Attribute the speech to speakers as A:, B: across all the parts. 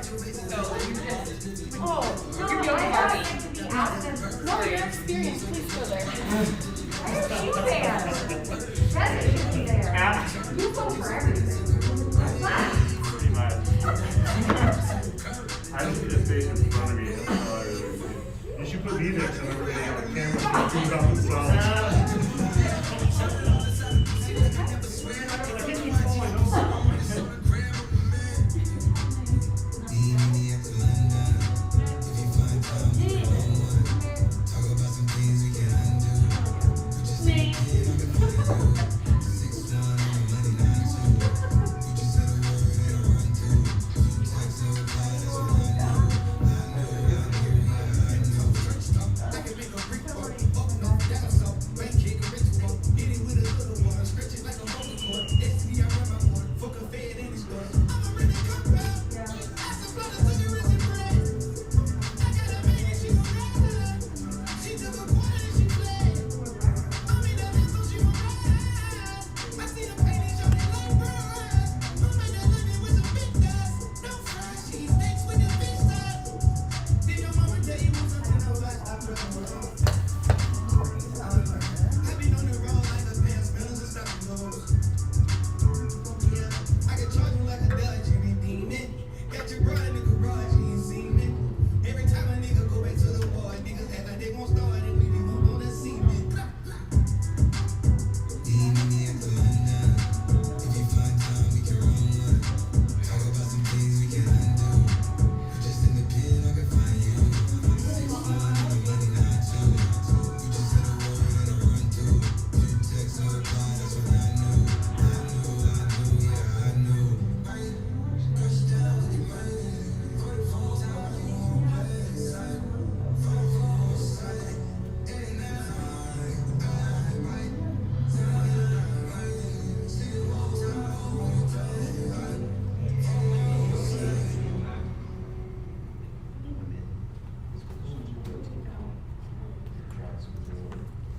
A: Oh, no, I have to be absent. No, your experience, please go there. Why are you there? Kevin should be there. You go for everything.
B: Pretty much. I just need a space in front of me. You should put me there so everybody on camera can off themselves.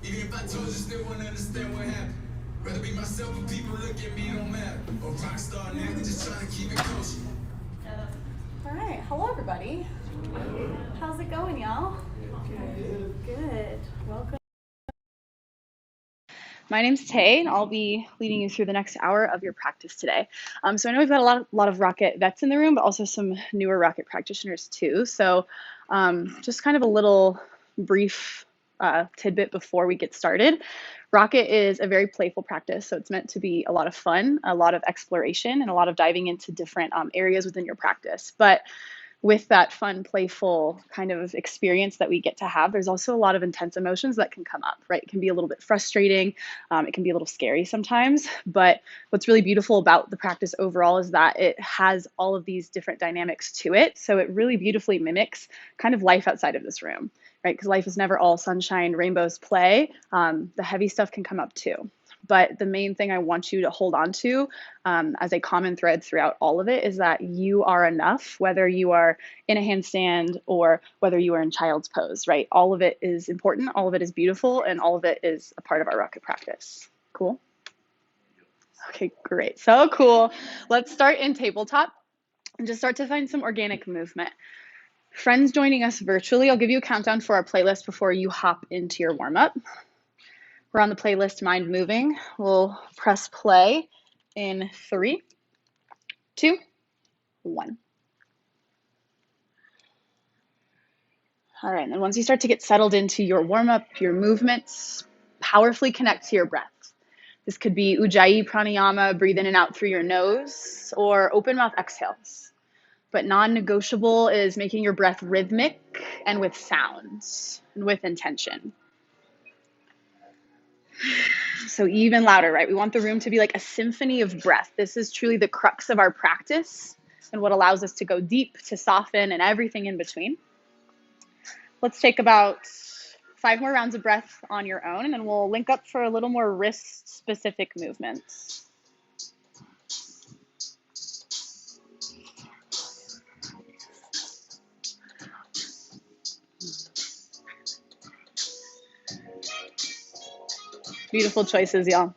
C: Even if I told you, still wouldn't understand what happened. Rather be myself when people look at me, don't matter. Or rock star nigga, just trying to keep it kosher.
A: All right, hello everybody. How's it going, y'all? Good. Welcome. My name's Tay, and I'll be leading you through the next hour of your practice today. So I know we've got a lot of Rocket vets in the room, but also some newer Rocket practitioners too. So just kind of a little brief tidbit before we get started. Rocket is a very playful practice, so it's meant to be a lot of fun, a lot of exploration, and a lot of diving into different areas within your practice. But with that fun, playful kind of experience that we get to have, there's also a lot of intense emotions that can come up, right? It can be a little bit frustrating. It can be a little scary sometimes. But what's really beautiful about the practice overall is that it has all of these different dynamics to it. So it really beautifully mimics kind of life outside of this room, right? Because life is never all sunshine, rainbows, play. The heavy stuff can come up too. But the main thing I want you to hold on to as a common thread throughout all of it is that you are enough, whether you are in a handstand or whether you are in child's pose, right? All of it is important, all of it is beautiful, and all of it is a part of our Rocket practice. Cool? Okay, great. So cool. Let's start in tabletop and just start to find some organic movement. Friends joining us virtually, I'll give you a countdown for our playlist before you hop into your warm-up. We're on the playlist Mind Moving. We'll press play in 3, 2, 1. All right, and then once you start to get settled into your warm-up, your movements, powerfully connect to your breath. This could be Ujjayi Pranayama, breathe in and out through your nose, or open mouth exhales. But non-negotiable is making your breath rhythmic and with sounds and with intention. So even louder, right? We want the room to be like a symphony of breath. This is truly the crux of our practice and what allows us to go deep, to soften, and everything in between. Let's take about 5 more rounds of breath on your own, and then we'll link up for a little more wrist-specific movements. Beautiful choices, y'all.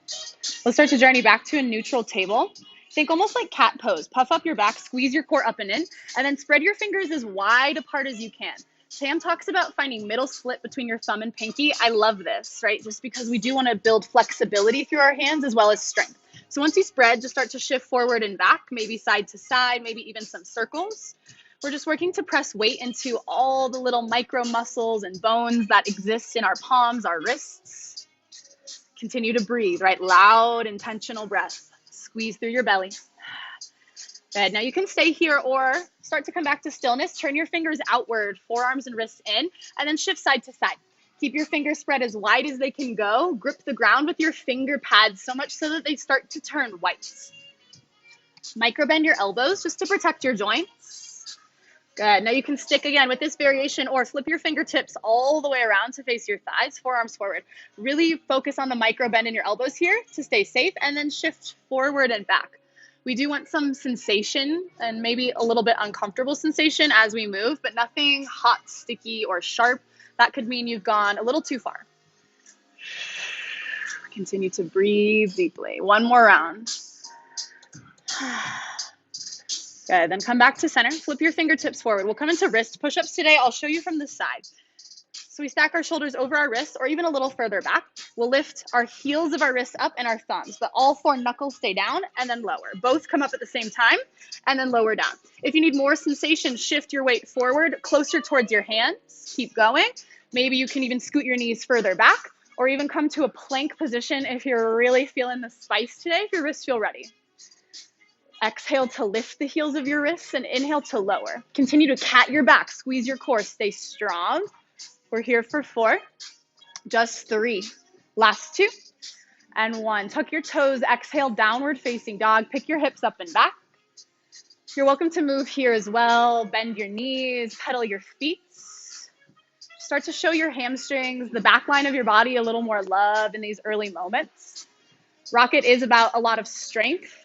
A: Let's start to journey back to a neutral table. Think almost like cat pose. Puff up your back, squeeze your core up and in, and then spread your fingers as wide apart as you can. Sam talks about finding middle split between your thumb and pinky. I love this, right? Just because we do want to build flexibility through our hands as well as strength. So once you spread, just start to shift forward and back, maybe side to side, maybe even some circles. We're just working to press weight into all the little micro muscles and bones that exist in our palms, our wrists. Continue to breathe, right? Loud, intentional breath. Squeeze through your belly. Good. Now you can stay here or start to come back to stillness. Turn your fingers outward, forearms and wrists in, and then shift side to side. Keep your fingers spread as wide as they can go. Grip the ground with your finger pads so much so that they start to turn white. Micro bend your elbows just to protect your joints. Good. Now you can stick again with this variation or flip your fingertips all the way around to face your thighs, forearms forward. Really focus on the micro bend in your elbows here to stay safe, and then shift forward and back. We do want some sensation and maybe a little bit uncomfortable sensation as we move, but nothing hot, sticky, or sharp. That could mean you've gone a little too far. Continue to breathe deeply. One more round. Good, then come back to center. Flip your fingertips forward. We'll come into wrist push-ups today. I'll show you from the side. So we stack our shoulders over our wrists or even a little further back. We'll lift our heels of our wrists up and our thumbs, but all 4 knuckles stay down and then lower. Both come up at the same time and then lower down. If you need more sensation, shift your weight forward, closer towards your hands. Keep going. Maybe you can even scoot your knees further back or even come to a plank position if you're really feeling the spice today, if your wrists feel ready. Exhale to lift the heels of your wrists and inhale to lower. Continue to cat your back, squeeze your core, stay strong. We're here for 4, just 3, last 2, and 1. Tuck your toes, exhale, downward facing dog. Pick your hips up and back. You're welcome to move here as well. Bend your knees, pedal your feet. Start to show your hamstrings, the back line of your body a little more love in these early moments. Rocket is about a lot of strength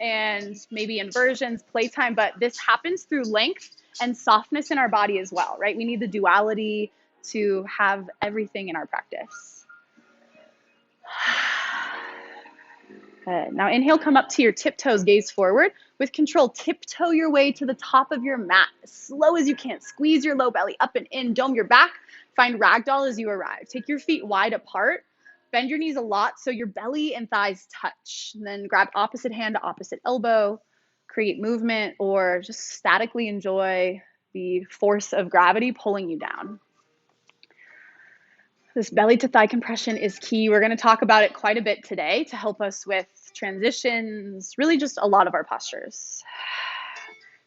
A: and maybe inversions, playtime, but this happens through length and softness in our body as well, right? We need the duality to have everything in our practice. Good. Now inhale, come up to your tiptoes, gaze forward. With control, tiptoe your way to the top of your mat as slow as you can. Squeeze your low belly up and in, dome your back. Find ragdoll as you arrive. Take your feet wide apart. Bend your knees a lot so your belly and thighs touch. And then grab opposite hand to opposite elbow. Create movement or just statically enjoy the force of gravity pulling you down. This belly to thigh compression is key. We're going to talk about it quite a bit today to help us with transitions, really just a lot of our postures.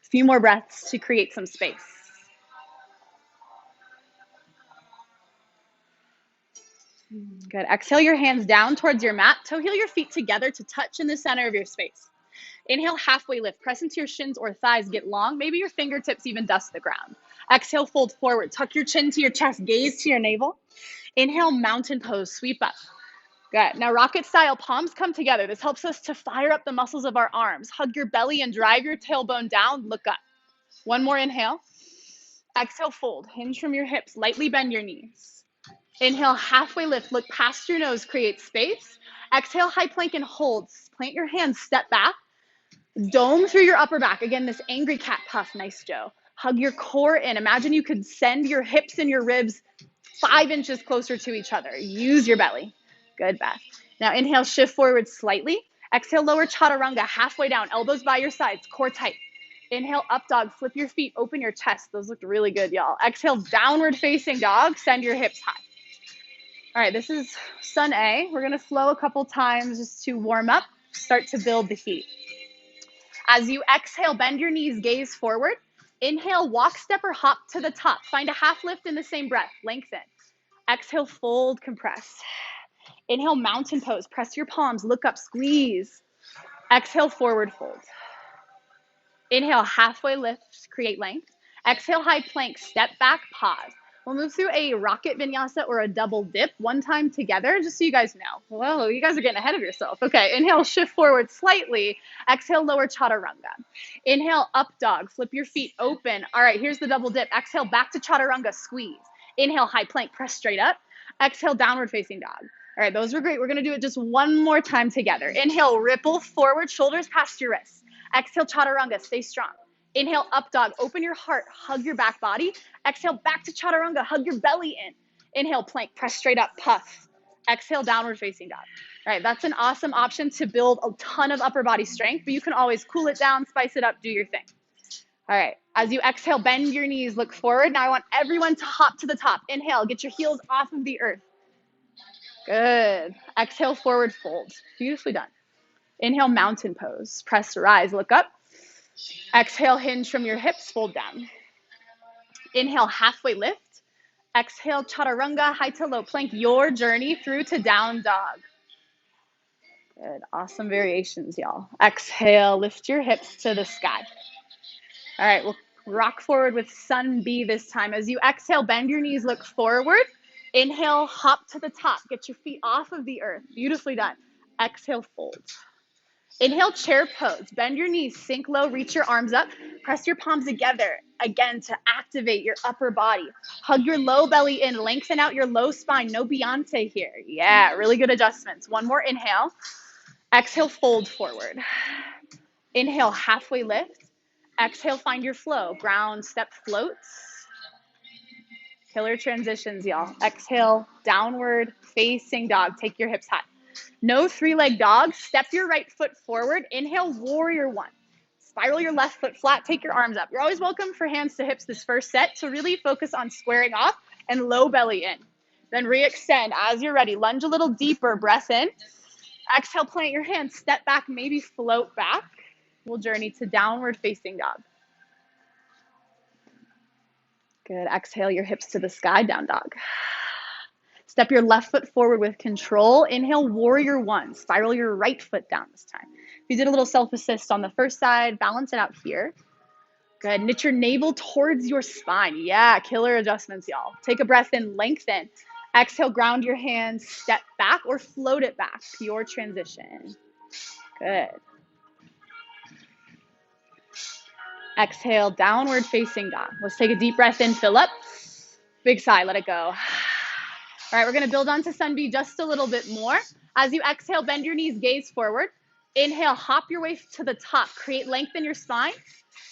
A: A few more breaths to create some space. Good. Exhale your hands down towards your mat. Toe heel your feet together to touch in the center of your space. Inhale, halfway lift. Press into your shins or thighs. Get long. Maybe your fingertips even dust the ground. Exhale, fold forward. Tuck your chin to your chest. Gaze to your navel. Inhale, mountain pose, sweep up. Good. Now rocket style, palms come together. This helps us to fire up the muscles of our arms. Hug your belly and drive your tailbone down. Look up. One more inhale. Exhale, fold. Hinge from your hips. Lightly bend your knees. Inhale, halfway lift. Look past your nose. Create space. Exhale, high plank and hold. Plant your hands. Step back. Dome through your upper back. Again, this angry cat puff. Nice, Joe. Hug your core in. Imagine you could send your hips and your ribs 5 inches closer to each other. Use your belly. Good, Beth. Now inhale, shift forward slightly. Exhale, lower chaturanga, halfway down, elbows by your sides, core tight. Inhale, up dog, flip your feet, open your chest. Those look really good, y'all. Exhale, downward facing dog, send your hips high. All right, this is Sun A. We're gonna flow a couple times just to warm up, start to build the heat. As you exhale, bend your knees, gaze forward. Inhale, walk, step, or hop to the top. Find a half lift in the same breath. Lengthen. Exhale, fold, compress. Inhale, mountain pose. Press your palms, look up, squeeze. Exhale, forward fold. Inhale, halfway lift, create length. Exhale, high plank, step back, pause. We'll move through a rocket vinyasa or a double dip one time together, just so you guys know. Whoa, you guys are getting ahead of yourself. Okay, inhale, shift forward slightly. Exhale, lower chaturanga. Inhale, up dog, flip your feet open. All right, here's the double dip. Exhale, back to chaturanga, squeeze. Inhale, high plank, press straight up. Exhale, downward facing dog. All right, those were great. We're gonna do it just one more time together. Inhale, ripple forward, shoulders past your wrists. Exhale, chaturanga, stay strong. Inhale, up dog, open your heart, hug your back body. Exhale, back to chaturanga, hug your belly in. Inhale, plank, press straight up, puff. Exhale, downward facing dog. All right, that's an awesome option to build a ton of upper body strength, but you can always cool it down, spice it up, do your thing. All right, as you exhale, bend your knees, look forward. Now I want everyone to hop to the top. Inhale, get your heels off of the earth. Good. Exhale, forward fold. Beautifully done. Inhale, mountain pose. Press to rise, look up. Exhale, hinge from your hips, fold down. Inhale, halfway lift. Exhale, chaturanga, high to low plank, your journey through to down dog. Good, awesome variations, y'all. Exhale, lift your hips to the sky. All right, we'll rock forward with sun B this time. As you exhale, bend your knees, look forward. Inhale, hop to the top. Get your feet off of the earth. Beautifully done. Exhale, fold. Inhale, chair pose. Bend your knees, sink low, reach your arms up. Press your palms together, again, to activate your upper body. Hug your low belly in, lengthen out your low spine. No Beyonce here. Yeah, really good adjustments. One more inhale. Exhale, fold forward. Inhale, halfway lift. Exhale, find your flow. Ground, step, floats. Killer transitions, y'all. Exhale, downward facing dog. Take your hips high. No three-leg dog. Step your right foot forward. Inhale, warrior one. Spiral your left foot flat. Take your arms up. You're always welcome for hands to hips this first set. So really focus on squaring off and low belly in. Then re-extend as you're ready. Lunge a little deeper. Breath in. Exhale, plant your hands. Step back, maybe float back. We'll journey to downward facing dog. Good. Exhale your hips to the sky, down dog. Step your left foot forward with control. Inhale, warrior one. Spiral your right foot down this time. If you did a little self-assist on the first side, balance it out here. Good. Knit your navel towards your spine. Yeah, killer adjustments, y'all. Take a breath in, lengthen. Exhale, ground your hands, step back or float it back. Pure transition. Good. Exhale, downward facing dog. Let's take a deep breath in, fill up. Big sigh, let it go. All right, we're gonna build onto sun B just a little bit more. As you exhale, bend your knees, gaze forward. Inhale, hop your way to the top. Create length in your spine.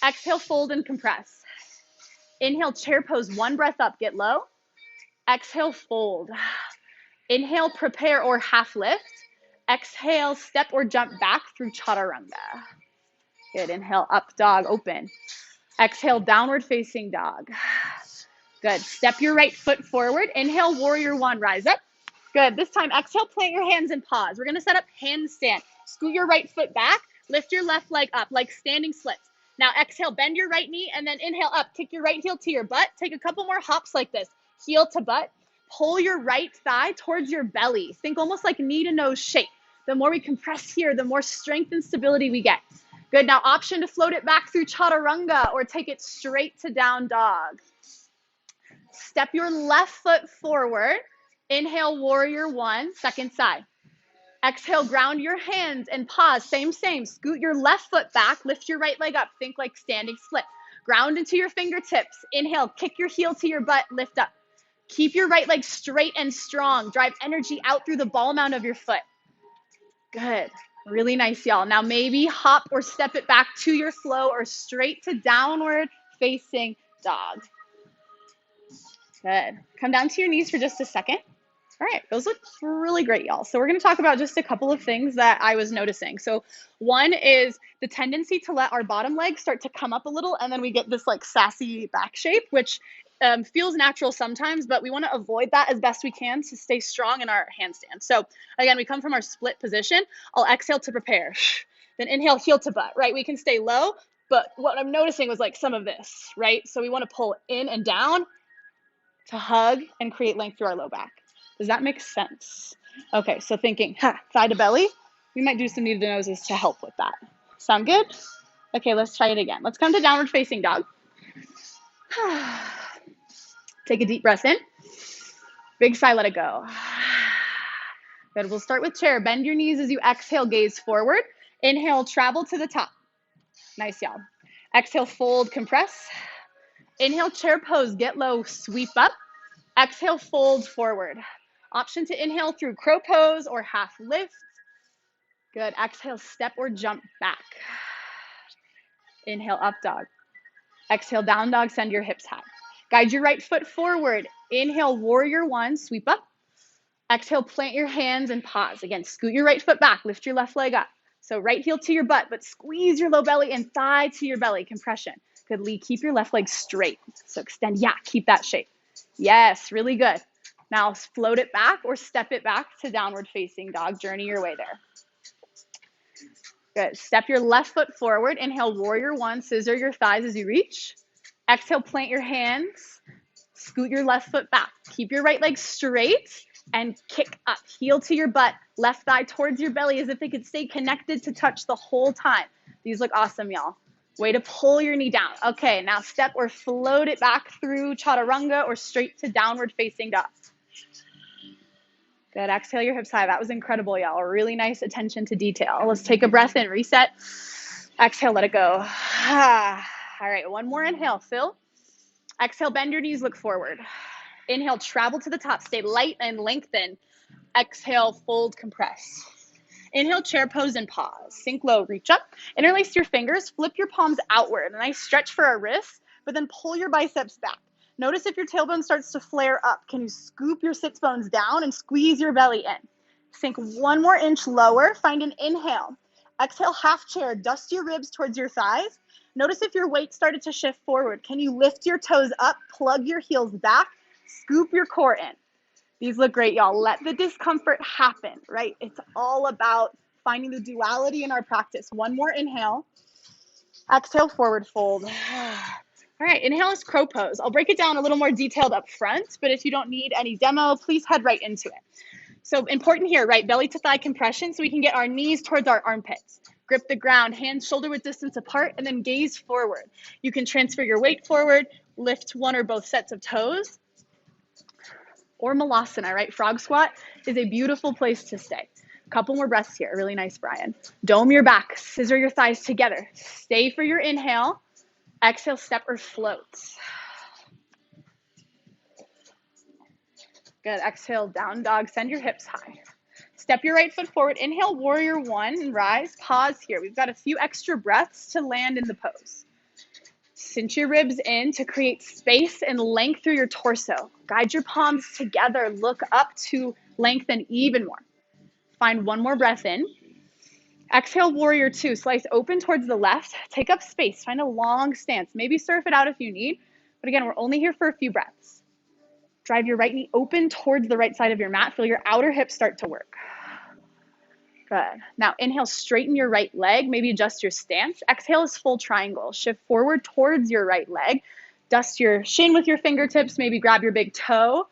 A: Exhale, fold and compress. Inhale, chair pose, one breath up, get low. Exhale, fold. Inhale, prepare or half lift. Exhale, step or jump back through chaturanga. Good. Inhale, up dog, open. Exhale, downward facing dog. Good. Step your right foot forward. Inhale, warrior one, rise up. Good. This time, exhale, plant your hands and pause. We're going to set up handstand. Scoot your right foot back. Lift your left leg up like standing splits. Now, exhale, bend your right knee and then inhale up. Kick your right heel to your butt. Take a couple more hops like this. Heel to butt. Pull your right thigh towards your belly. Think almost like knee to nose shape. The more we compress here, the more strength and stability we get. Good. Now, option to float it back through chaturanga or take it straight to down dog. Step your left foot forward. Inhale, warrior one, second side. Exhale, ground your hands and pause. Same. Scoot your left foot back. Lift your right leg up. Think like standing split. Ground into your fingertips. Inhale, kick your heel to your butt. Lift up. Keep your right leg straight and strong. Drive energy out through the ball mount of your foot. Good. Really nice, y'all. Now maybe hop or step it back to your flow or straight to downward facing dog. Good. Come down to your knees for just a second. All right, those look really great, y'all. So we're going to talk about just a couple of things that I was noticing. So one is the tendency to let our bottom legs start to come up a little, and then we get this like sassy back shape, which feels natural sometimes, but we want to avoid that as best we can to stay strong in our handstand. So again, we come from our split position. I'll exhale to prepare. Then inhale, heel to butt, right? We can stay low, but what I'm noticing was like some of this, right? So we want to pull in and down to hug and create length through our low back. Does that make sense? Okay, so thinking thigh to belly, we might do some knee to noses to help with that. Sound good? Okay, let's try it again. Let's come to downward facing dog. Take a deep breath in. Big sigh, let it go. Good, we'll start with chair. Bend your knees as you exhale, gaze forward. Inhale, travel to the top. Nice, y'all. Exhale, fold, compress. Inhale, chair pose, get low, sweep up. Exhale, fold forward. Option to inhale through crow pose or half lift. Good. Exhale, step or jump back. Inhale, up dog. Exhale, down dog, send your hips high. Guide your right foot forward. Inhale, warrior one, sweep up. Exhale, plant your hands and pause. Again, scoot your right foot back, lift your left leg up. So right heel to your butt, but squeeze your low belly and thigh to your belly, compression. Good, Lee, keep your left leg straight. So extend, yeah, keep that shape. Yes, really good. Now float it back or step it back to downward facing dog. Journey your way there. Good. Step your left foot forward. Inhale, warrior one. Scissor your thighs as you reach. Exhale, plant your hands. Scoot your left foot back. Keep your right leg straight and kick up. Heel to your butt. Left thigh towards your belly as if they could stay connected to touch the whole time. These look awesome, y'all. Way to pull your knee down. Okay, now step or float it back through chaturanga or straight to downward facing dog. Good. Exhale your hips high. That was incredible, y'all. Really nice attention to detail. Let's take a breath in. Reset. Exhale, let it go. All right, one more inhale. Fill. Exhale, bend your knees, look forward. Inhale, travel to the top. Stay light and lengthen. Exhale, fold, compress. Inhale, chair pose and pause. Sink low, reach up. Interlace your fingers. Flip your palms outward. A nice stretch for our wrists, but then pull your biceps back. Notice if your tailbone starts to flare up. Can you scoop your sits bones down and squeeze your belly in? Sink one more inch lower. Find an inhale. Exhale, half chair. Dust your ribs towards your thighs. Notice if your weight started to shift forward. Can you lift your toes up, plug your heels back, scoop your core in? These look great, y'all. Let the discomfort happen, right? It's all about finding the duality in our practice. One more inhale. Exhale, forward fold. All right, inhale is crow pose. I'll break it down a little more detailed up front, but if you don't need any demo, please head right into it. So important here, right? Belly to thigh compression so we can get our knees towards our armpits. Grip the ground, hands shoulder width distance apart, and then gaze forward. You can transfer your weight forward, lift one or both sets of toes, or malasana, right? Frog squat is a beautiful place to stay. A couple more breaths here. Really nice, Brian. Dome your back, scissor your thighs together. Stay for your inhale. Exhale, step or float. Good. Exhale, down dog. Send your hips high. Step your right foot forward. Inhale, warrior one, and rise. Pause here. We've got a few extra breaths to land in the pose. Cinch your ribs in to create space and length through your torso. Guide your palms together. Look up to lengthen even more. Find one more breath in. Exhale, warrior two. Slice open towards the left. Take up space. Find a long stance. Maybe surf it out if you need. But again, we're only here for a few breaths. Drive your right knee open towards the right side of your mat. Feel your outer hips start to work. Good. Now inhale, straighten your right leg. Maybe adjust your stance. Exhale is full triangle. Shift forward towards your right leg. Dust your shin with your fingertips. Maybe grab your big toe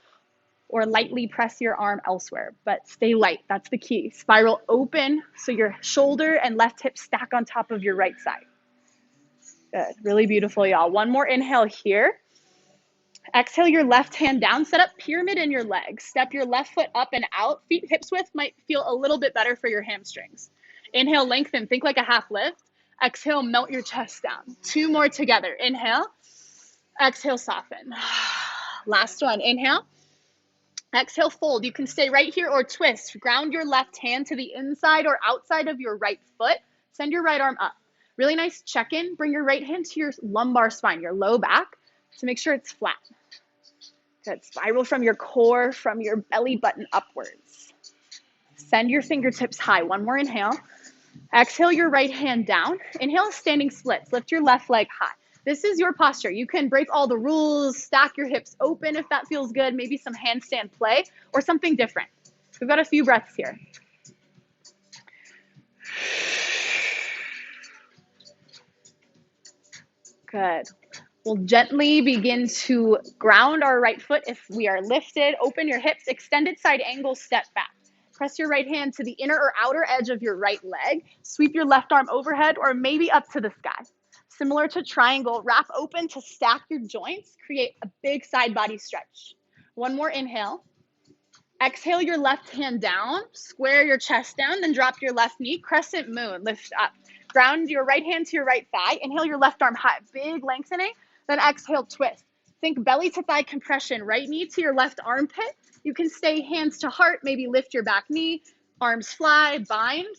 A: or lightly press your arm elsewhere, but stay light. That's the key. Spiral open so your shoulder and left hip stack on top of your right side. Good. Really beautiful, y'all. One more inhale here. Exhale your left hand down. Set up pyramid in your legs. Step your left foot up and out. Feet hips width might feel a little bit better for your hamstrings. Inhale, lengthen. Think like a half lift. Exhale, melt your chest down. Two more together. Inhale. Exhale, soften. Last one. Inhale. Exhale, fold. You can stay right here or twist. Ground your left hand to the inside or outside of your right foot. Send your right arm up. Really nice check-in. Bring your right hand to your lumbar spine, your low back, to make sure it's flat. Good. Spiral from your core, from your belly button upwards. Send your fingertips high. One more inhale. Exhale your right hand down. Inhale, standing splits. Lift your left leg high. This is your posture. You can break all the rules, stack your hips open if that feels good, maybe some handstand play or something different. We've got a few breaths here. Good. We'll gently begin to ground our right foot if we are lifted. Open your hips, extended side angle, step back. Press your right hand to the inner or outer edge of your right leg. Sweep your left arm overhead or maybe up to the sky. Similar to triangle, wrap open to stack your joints, create a big side body stretch. One more inhale. Exhale your left hand down, square your chest down, then drop your left knee, crescent moon, lift up. Ground your right hand to your right thigh, inhale your left arm high, big lengthening, then exhale, twist. Think belly to thigh compression, right knee to your left armpit. You can stay hands to heart, maybe lift your back knee, arms fly, bind,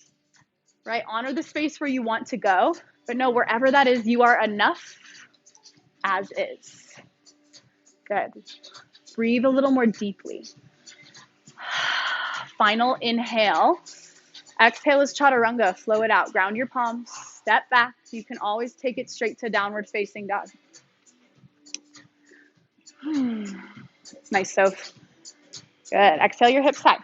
A: right? Honor the space where you want to go, but know wherever that is, you are enough as is. Good. Breathe a little more deeply. Final inhale. Exhale is chaturanga. Flow it out. Ground your palms. Step back. You can always take it straight to downward facing dog. Nice, Soph. Good. Exhale your hips high.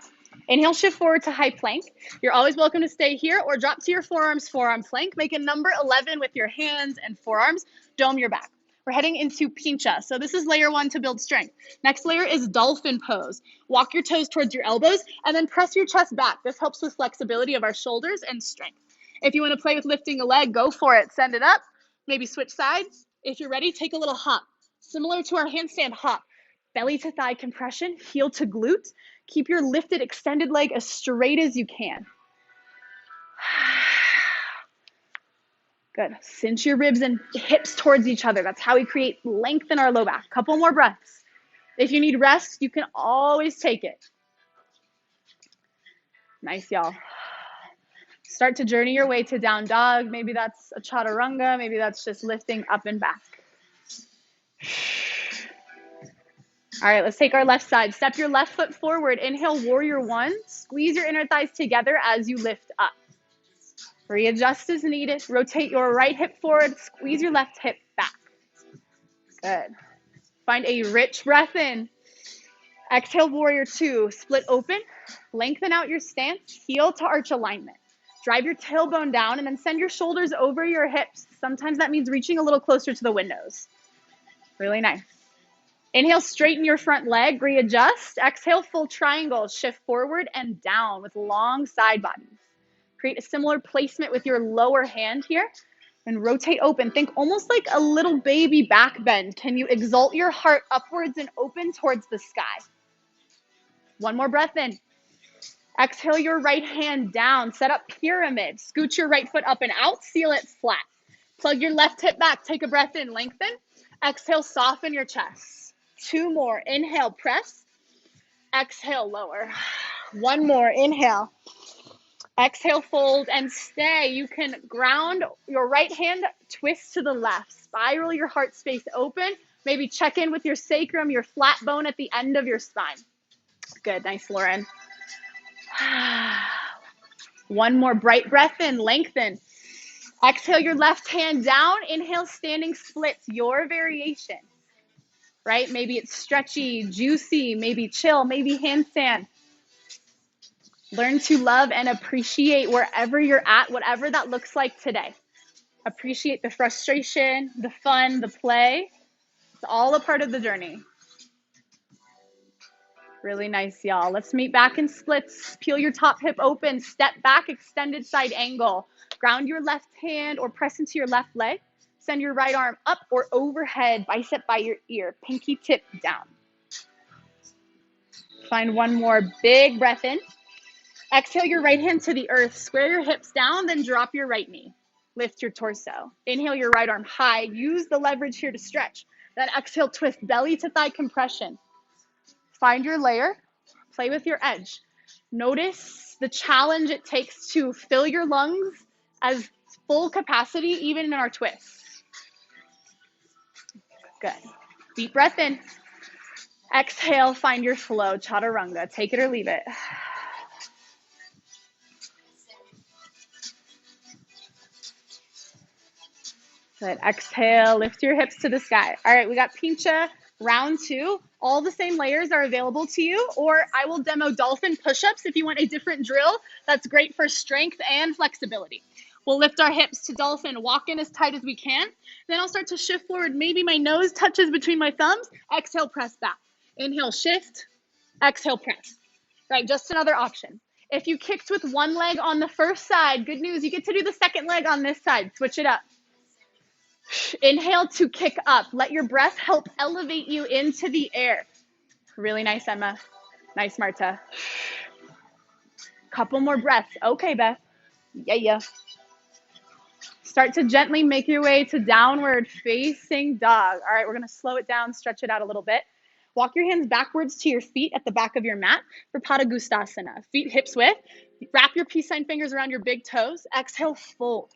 A: Inhale, shift forward to high plank. You're always welcome to stay here or drop to your forearms, forearm plank. Make a number 11 with your hands and forearms. Dome your back. We're heading into pincha. So this is layer 1 to build strength. Next layer is dolphin pose. Walk your toes towards your elbows and then press your chest back. This helps with flexibility of our shoulders and strength. If you want to play with lifting a leg, go for it. Send it up. Maybe switch sides. If you're ready, take a little hop. Similar to our handstand hop. Belly to thigh compression, heel to glute. Keep your lifted extended leg as straight as you can. Good. Cinch your ribs and hips towards each other. That's how we create length in our low back. Couple more breaths. If you need rest, you can always take it. Nice, y'all. Start to journey your way to down dog. Maybe that's a chaturanga. Maybe that's just lifting up and back. All right, let's take our left side. Step your left foot forward. Inhale, warrior 1. Squeeze your inner thighs together as you lift up. Readjust as needed. Rotate your right hip forward. Squeeze your left hip back. Good. Find a rich breath in. Exhale, warrior 2. Split open. Lengthen out your stance. Heel to arch alignment. Drive your tailbone down and then send your shoulders over your hips. Sometimes that means reaching a little closer to the windows. Really nice. Inhale, straighten your front leg, readjust. Exhale, full triangle, shift forward and down with long side bodies. Create a similar placement with your lower hand here and rotate open. Think almost like a little baby back bend. Can you exalt your heart upwards and open towards the sky? One more breath in. Exhale your right hand down, set up pyramid. Scoot your right foot up and out, seal it flat. Plug your left hip back, take a breath in, lengthen. Exhale, soften your chest. 2 more. Inhale, press. Exhale, lower. 1 more. Inhale. Exhale, fold and stay. You can ground your right hand, twist to the left. Spiral your heart space open. Maybe check in with your sacrum, your flat bone at the end of your spine. Good. Nice, Lauren. 1 more. Bright breath in. Lengthen. Exhale your left hand down. Inhale, standing splits. Your variation. Right? Maybe it's stretchy, juicy, maybe chill, maybe handstand. Learn to love and appreciate wherever you're at, whatever that looks like today. Appreciate the frustration, the fun, the play. It's all a part of the journey. Really nice, y'all. Let's meet back in splits. Peel your top hip open, step back, extended side angle. Ground your left hand or press into your left leg. Send your right arm up or overhead, bicep by your ear, pinky tip down. Find 1 more big breath in. Exhale your right hand to the earth. Square your hips down, then drop your right knee. Lift your torso. Inhale your right arm high. Use the leverage here to stretch. Then exhale, twist belly to thigh compression. Find your layer. Play with your edge. Notice the challenge it takes to fill your lungs as full capacity, even in our twists. Good. Deep breath in. Exhale, find your flow. Chaturanga. Take it or leave it. Good. Exhale, lift your hips to the sky. All right, we got pincha, round 2. All the same layers are available to you, or I will demo dolphin push-ups if you want a different drill. That's great for strength and flexibility. We'll lift our hips to dolphin, walk in as tight as we can. Then I'll start to shift forward. Maybe my nose touches between my thumbs. Exhale, press back. Inhale, shift. Exhale, press. Right, just another option. If you kicked with one leg on the first side, good news, you get to do the second leg on this side. Switch it up. Inhale to kick up. Let your breath help elevate you into the air. Really nice, Emma. Nice, Marta. Couple more breaths. Okay, Beth. Yeah. Start to gently make your way to downward facing dog. All right, we're gonna slow it down, stretch it out a little bit. Walk your hands backwards to your feet at the back of your mat for Padangustasana. Feet hips width. Wrap your peace sign fingers around your big toes. Exhale, fold.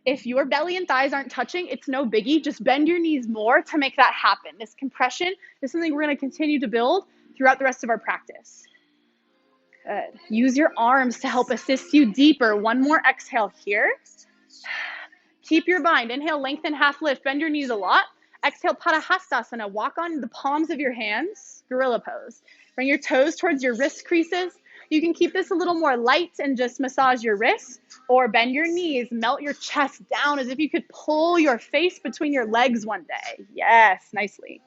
A: If your belly and thighs aren't touching, it's no biggie. Just bend your knees more to make that happen. This compression is something we're gonna continue to build throughout the rest of our practice. Good. Use your arms to help assist you deeper. One more exhale here. Keep your bind. Inhale, lengthen, half lift. Bend your knees a lot. Exhale, Padahastasana. Walk on the palms of your hands. Gorilla pose. Bring your toes towards your wrist creases. You can keep this a little more light and just massage your wrists, or bend your knees, melt your chest down as if you could pull your face between your legs one day. Yes, nicely.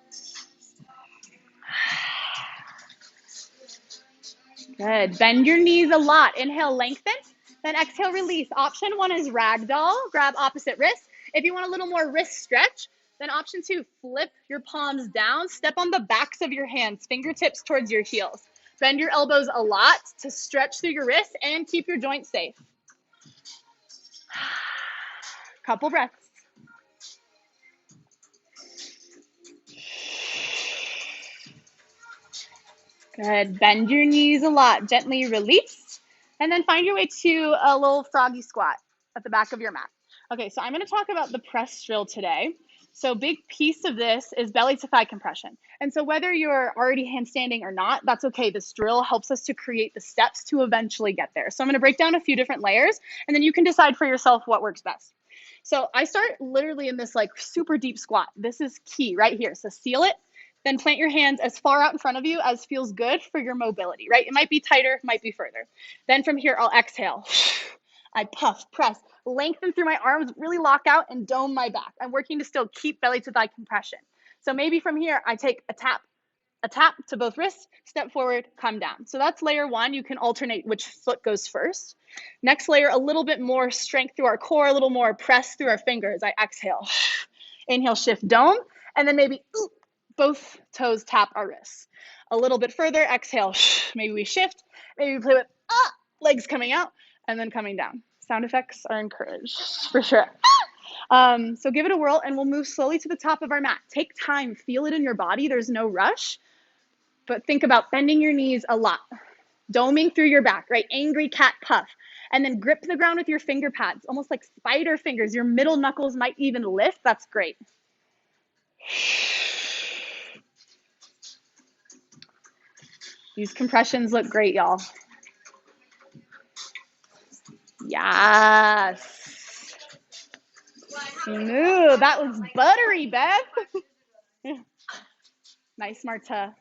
A: Good. Bend your knees a lot. Inhale, lengthen. Then exhale, release. Option one is ragdoll. Grab opposite wrist. If you want a little more wrist stretch, then option two, flip your palms down. Step on the backs of your hands, fingertips towards your heels. Bend your elbows a lot to stretch through your wrists and keep your joints safe. Couple breaths. Good. Bend your knees a lot. Gently release. And then find your way to a little froggy squat at the back of your mat. Okay, so I'm going to talk about the press drill today. So big piece of this is belly to thigh compression. And so whether you're already handstanding or not, that's okay. This drill helps us to create the steps to eventually get there. So I'm going to break down a few different layers, and then you can decide for yourself what works best. So I start literally in this like super deep squat. This is key right here. So seal it. Then plant your hands as far out in front of you as feels good for your mobility, right? It might be tighter, might be further. Then from here, I'll exhale. I puff, press, lengthen through my arms, really lock out and dome my back. I'm working to still keep belly to thigh compression. So maybe from here, I take a tap to both wrists, step forward, come down. So that's layer one. You can alternate which foot goes first. Next layer, a little bit more strength through our core, a little more press through our fingers. I exhale. Inhale, shift, dome, and then maybe both toes tap our wrists. A little bit further, exhale. Maybe we shift, maybe we play with legs coming out and then coming down. Sound effects are encouraged for sure. So give it a whirl and we'll move slowly to the top of our mat. Take time, feel it in your body. There's no rush, but think about bending your knees a lot. Doming through your back, right? Angry cat puff. And then grip the ground with your finger pads, almost like spider fingers. Your middle knuckles might even lift. That's great. These compressions look great, y'all. Yes. Smooth. That was buttery, Beth. Nice, Marta.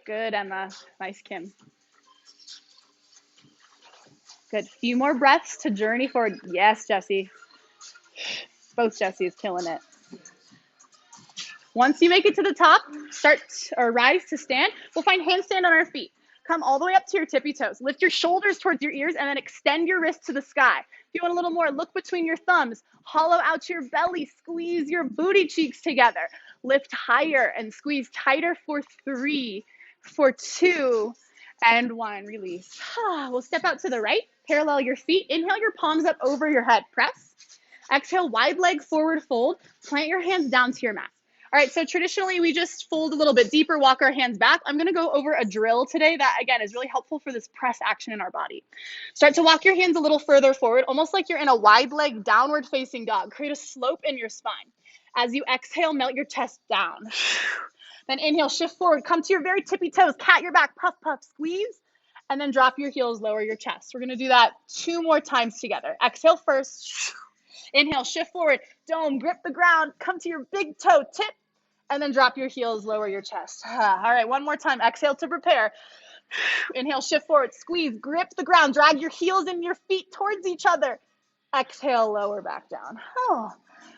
A: Good, Emma. Nice, Kim. Good. Few more breaths to journey forward. Yes, Jessie. Both Jessies killing it. Once you make it to the top, start or rise to stand. We'll find handstand on our feet. Come all the way up to your tippy toes. Lift your shoulders towards your ears and then extend your wrists to the sky. If you want a little more, look between your thumbs. Hollow out your belly. Squeeze your booty cheeks together. Lift higher and squeeze tighter for 3, for 2, and 1. Release. We'll step out to the right. Parallel your feet. Inhale your palms up over your head. Press. Exhale, wide leg forward fold. Plant your hands down to your mat. All right, so traditionally we just fold a little bit deeper, walk our hands back. I'm gonna go over a drill today that, again, is really helpful for this press action in our body. Start to walk your hands a little further forward, almost like you're in a wide leg, downward facing dog. Create a slope in your spine. As you exhale, melt your chest down. Then inhale, shift forward, come to your very tippy toes, cat your back, puff, puff, squeeze, and then drop your heels, lower your chest. We're gonna do that 2 more times together. Exhale first. Inhale, shift forward, dome, grip the ground, come to your big toe, tip, and then drop your heels, lower your chest. All right, one more time. Exhale to prepare. Inhale, shift forward, squeeze, grip the ground, drag your heels and your feet towards each other. Exhale, lower back down. All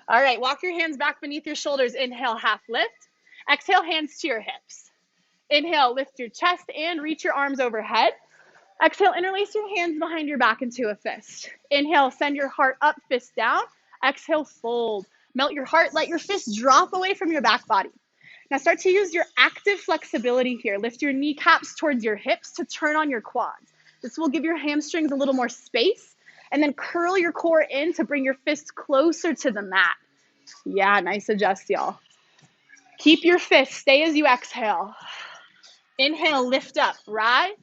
A: right, walk your hands back beneath your shoulders. Inhale, half lift. Exhale, hands to your hips. Inhale, lift your chest and reach your arms overhead. Exhale, interlace your hands behind your back into a fist. Inhale, send your heart up, fist down. Exhale, fold. Melt your heart, let your fist drop away from your back body. Now start to use your active flexibility here. Lift your kneecaps towards your hips to turn on your quads. This will give your hamstrings a little more space And then curl your core in to bring your fists closer to the mat. Yeah, nice adjust, y'all. Keep your fists, stay as you exhale. Inhale, lift up, rise.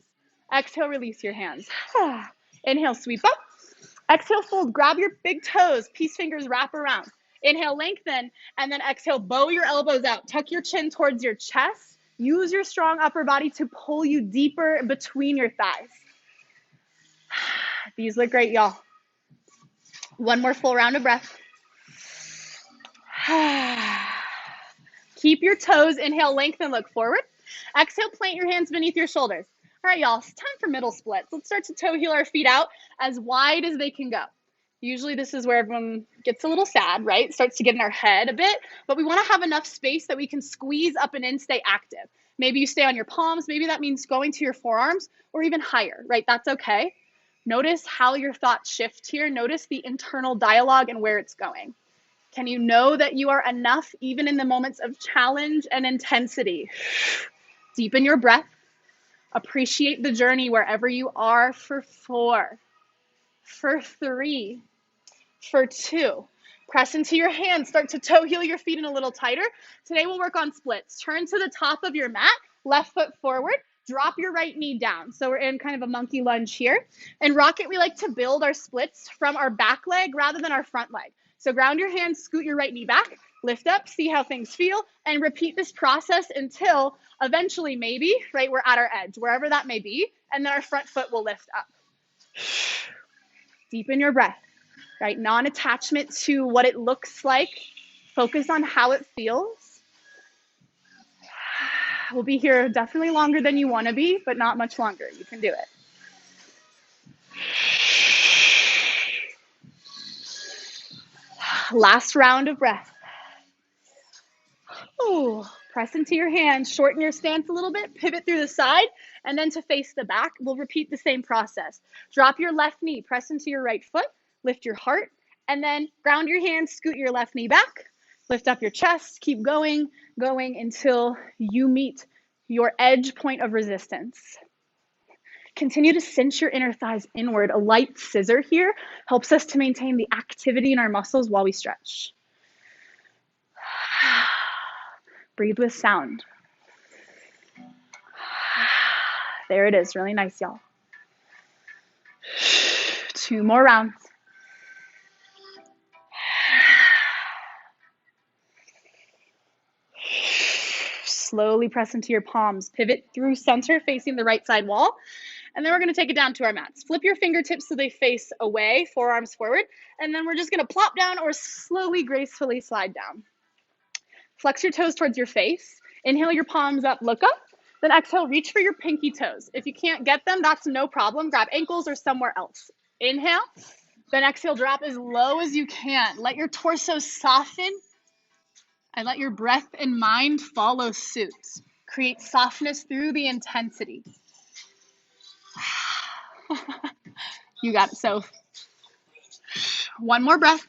A: Exhale, release your hands. Inhale, sweep up. Exhale, fold, grab your big toes, peace fingers wrap around. Inhale, lengthen, and then exhale, bow your elbows out. Tuck your chin towards your chest. Use your strong upper body to pull you deeper between your thighs. These look great, y'all. One more full round of breath. Keep your toes. Inhale, lengthen, look forward. Exhale, plant your hands beneath your shoulders. All right, y'all, it's time for middle splits. Let's start to toe heel our feet out as wide as they can go. Usually this is where everyone gets a little sad, right? Starts to get in our head a bit, but we want to have enough space that we can squeeze up and in, stay active. Maybe you stay on your palms. Maybe that means going to your forearms or even higher, right? That's okay. Notice how your thoughts shift here. Notice the internal dialogue and where it's going. Can you know that you are enough even in the moments of challenge and intensity? Deepen your breath. Appreciate the journey wherever you are for 4, for 3, for 2. Press into your hands. Start to toe heel your feet in a little tighter. Today we'll work on splits. Turn to the top of your mat, left foot forward. Drop your right knee down. So we're in kind of a monkey lunge here. In Rocket, we like to build our splits from our back leg rather than our front leg. So ground your hands, scoot your right knee back, lift up, see how things feel, and repeat this process until eventually maybe, right, we're at our edge, wherever that may be, and then our front foot will lift up. Deepen your breath, right? Non-attachment to what it looks like. Focus on how it feels. We'll be here definitely longer than you want to be, but not much longer. You can do it. Last round of breath. Ooh, press into your hands, shorten your stance a little bit, pivot through the side, and then to face the back. We'll repeat the same process. Drop your left knee, press into your right foot, lift your heart, and then ground your hands, scoot your left knee back, lift up your chest, keep going until you meet your edge point of resistance. Continue to cinch your inner thighs inward. A light scissor here helps us to maintain the activity in our muscles while we stretch. Breathe with sound. There it is, really nice, y'all. 2 more rounds. Slowly press into your palms. Pivot through center, facing the right side wall. And then we're going to take it down to our mats. Flip your fingertips so they face away, forearms forward. And then we're just going to plop down or slowly, gracefully slide down. Flex your toes towards your face. Inhale your palms up, look up. Then exhale, reach for your pinky toes. If you can't get them, that's no problem. Grab ankles or somewhere else. Inhale. Then exhale, drop as low as you can. Let your torso soften. And let your breath and mind follow suit. Create softness through the intensity. You got it, Soph. One more breath.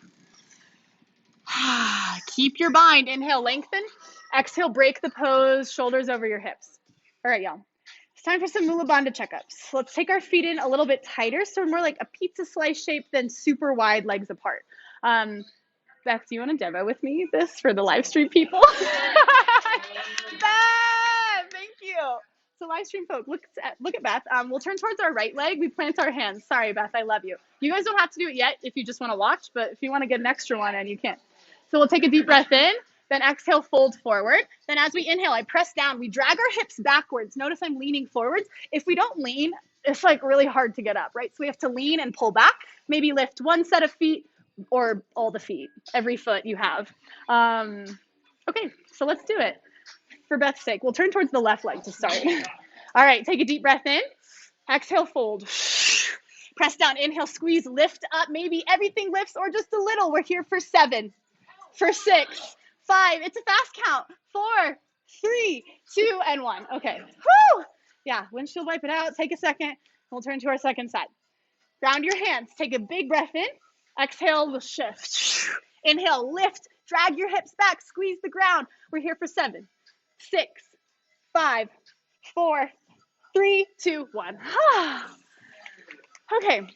A: Keep your bind. Inhale, lengthen. Exhale, break the pose, shoulders over your hips. All right, y'all. It's time for some Mula Bandha checkups. Let's take our feet in a little bit tighter, so we're more like a pizza slice shape than super wide legs apart. Beth, do you want to demo with me this for the live stream people? Beth, thank you. So live stream folk, look at Beth. We'll turn towards our right leg. We plant our hands. Sorry, Beth, I love you. You guys don't have to do it yet if you just want to watch, but if you want to get an extra one, and you can. So we'll take a deep breath in, then exhale, fold forward. Then as we inhale, I press down. We drag our hips backwards. Notice I'm leaning forwards. If we don't lean, it's like really hard to get up, right? So we have to lean and pull back. Maybe lift one set of feet, or all the feet, every foot you have. Okay, so let's do it. For Beth's sake, we'll turn towards the left leg to start. All right, take a deep breath in. Exhale, fold. Press down, inhale, squeeze, lift up. Maybe everything lifts or just a little. We're here for 7, for 6, 5. It's a fast count. 4, 3, 2, and 1. Okay. Whew! Yeah, windshield wipe it out. Take a second. We'll turn to our second side. Ground your hands. Take a big breath in. Exhale, we'll shift. Inhale, lift, drag your hips back, squeeze the ground. We're here for 7, 6, 5, 4, 3, 2, 1. Okay,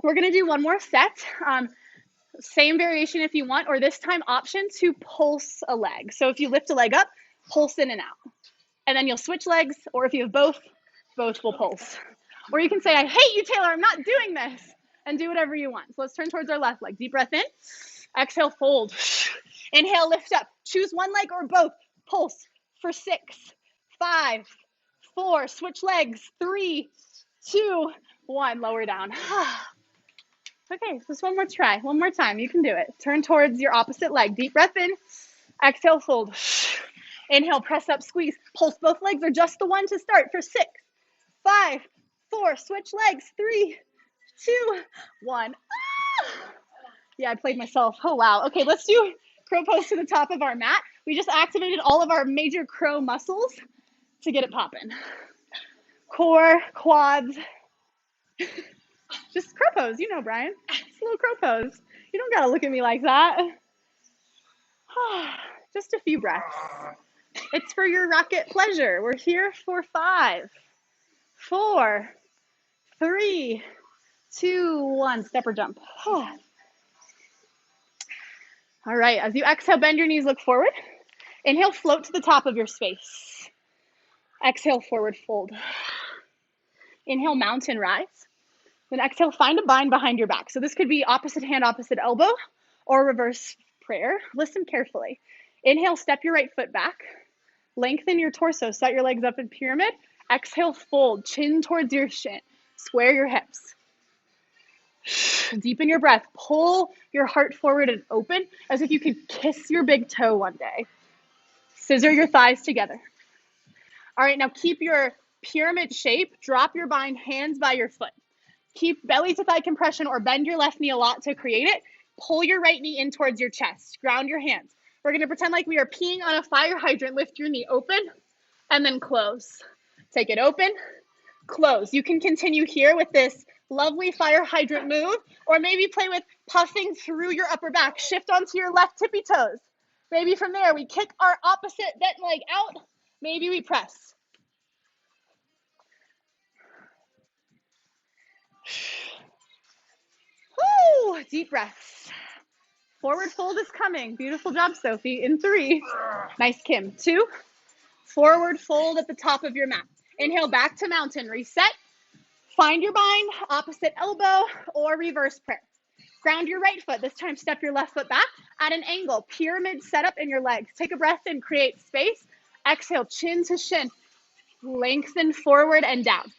A: We're gonna do one more set. Same variation if you want, or this time option to pulse a leg. So if you lift a leg up, pulse in and out. And then you'll switch legs, or if you have both will pulse. Or you can say, I hate you, Taylor, I'm not doing this, and do whatever you want. So let's turn towards our left leg. Deep breath in, exhale, fold. Inhale, lift up. Choose one leg or both. Pulse for 6, 5, 4, switch legs, 3, 2, 1, lower down. Okay, just one more try, one more time, you can do it. Turn towards your opposite leg, deep breath in, exhale, fold. Inhale, press up, squeeze, pulse both legs or just the one to start for 6, 5, 4, switch legs, 3, 2, 1. Yeah, I played myself, oh wow. Okay, let's do crow pose to the top of our mat. We just activated all of our major crow muscles to get it popping. Core, quads, just crow pose, you know, Brian. It's a little crow pose. You don't gotta look at me like that. Just a few breaths. It's for your rocket pleasure. We're here for 5, 4, 3, 2, 1. Step or jump. All right, as you exhale, bend your knees, look forward. Inhale, float to the top of your space. Exhale, forward fold. Inhale, mountain rise. Then exhale, find a bind behind your back. So this could be opposite hand, opposite elbow, or reverse prayer. Listen carefully. Inhale, step your right foot back. Lengthen your torso, set your legs up in pyramid. Exhale, fold, chin towards your shin. Square your hips. Deepen your breath. Pull your heart forward and open as if you could kiss your big toe one day. Scissor your thighs together. All right, now keep your pyramid shape. Drop your bind, hands by your foot. Keep belly to thigh compression or bend your left knee a lot to create it. Pull your right knee in towards your chest. Ground your hands. We're going to pretend like we are peeing on a fire hydrant. Lift your knee open and then close. Take it open, close. You can continue here with this lovely fire hydrant move, or maybe play with puffing through your upper back. Shift onto your left tippy toes. Maybe from there we kick our opposite bent leg out. Maybe we press. Woo! Deep breaths. Forward fold is coming. Beautiful job, Sophie. In 3. Nice, Kim. 2. Forward fold at the top of your mat. Inhale, back to mountain. Reset. Find your bind, opposite elbow, or reverse prayer. Ground your right foot. This time, step your left foot back at an angle. Pyramid setup in your legs. Take a breath in, create space. Exhale, chin to shin. Lengthen forward and down.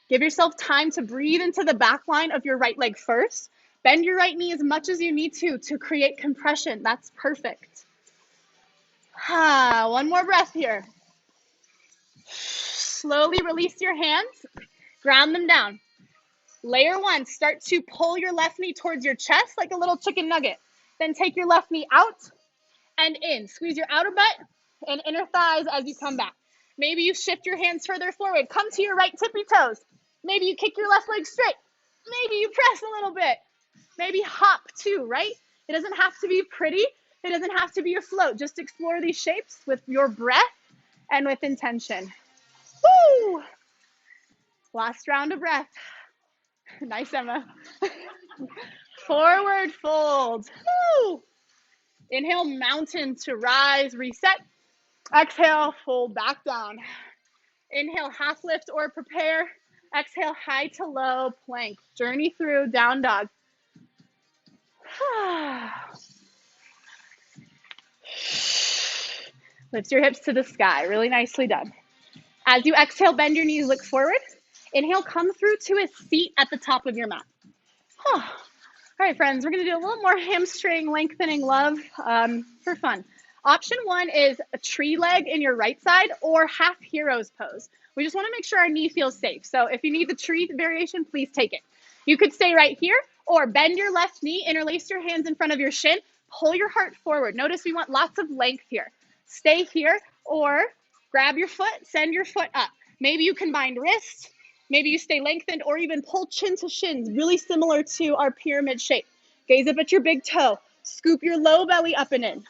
A: Give yourself time to breathe into the back line of your right leg first. Bend your right knee as much as you need to create compression. That's perfect. One more breath here. Slowly release your hands. Ground them down. Layer 1, start to pull your left knee towards your chest like a little chicken nugget. Then take your left knee out and in. Squeeze your outer butt and inner thighs as you come back. Maybe you shift your hands further forward. Come to your right tippy toes. Maybe you kick your left leg straight. Maybe you press a little bit. Maybe hop too, right? It doesn't have to be pretty. It doesn't have to be a float. Just explore these shapes with your breath and with intention. Woo! Last round of breath. Nice, Emma. Forward fold. Woo! Inhale, mountain to rise, reset. Exhale, fold back down. Inhale, half lift or prepare. Exhale, high to low plank. Journey through down dog. Lift your hips to the sky. Really nicely done. As you exhale, bend your knees, look forward. Inhale, come through to a seat at the top of your mat. All right, friends, we're going to do a little more hamstring lengthening love for fun. Option 1 is a tree leg in your right side or half hero's pose. We just want to make sure our knee feels safe. So if you need the tree variation, please take it. You could stay right here or bend your left knee, interlace your hands in front of your shin, pull your heart forward. Notice we want lots of length here. Stay here or grab your foot, send your foot up. Maybe you combine wrists, maybe you stay lengthened or even pull chin to shins, really similar to our pyramid shape. Gaze up at your big toe. Scoop your low belly up and in.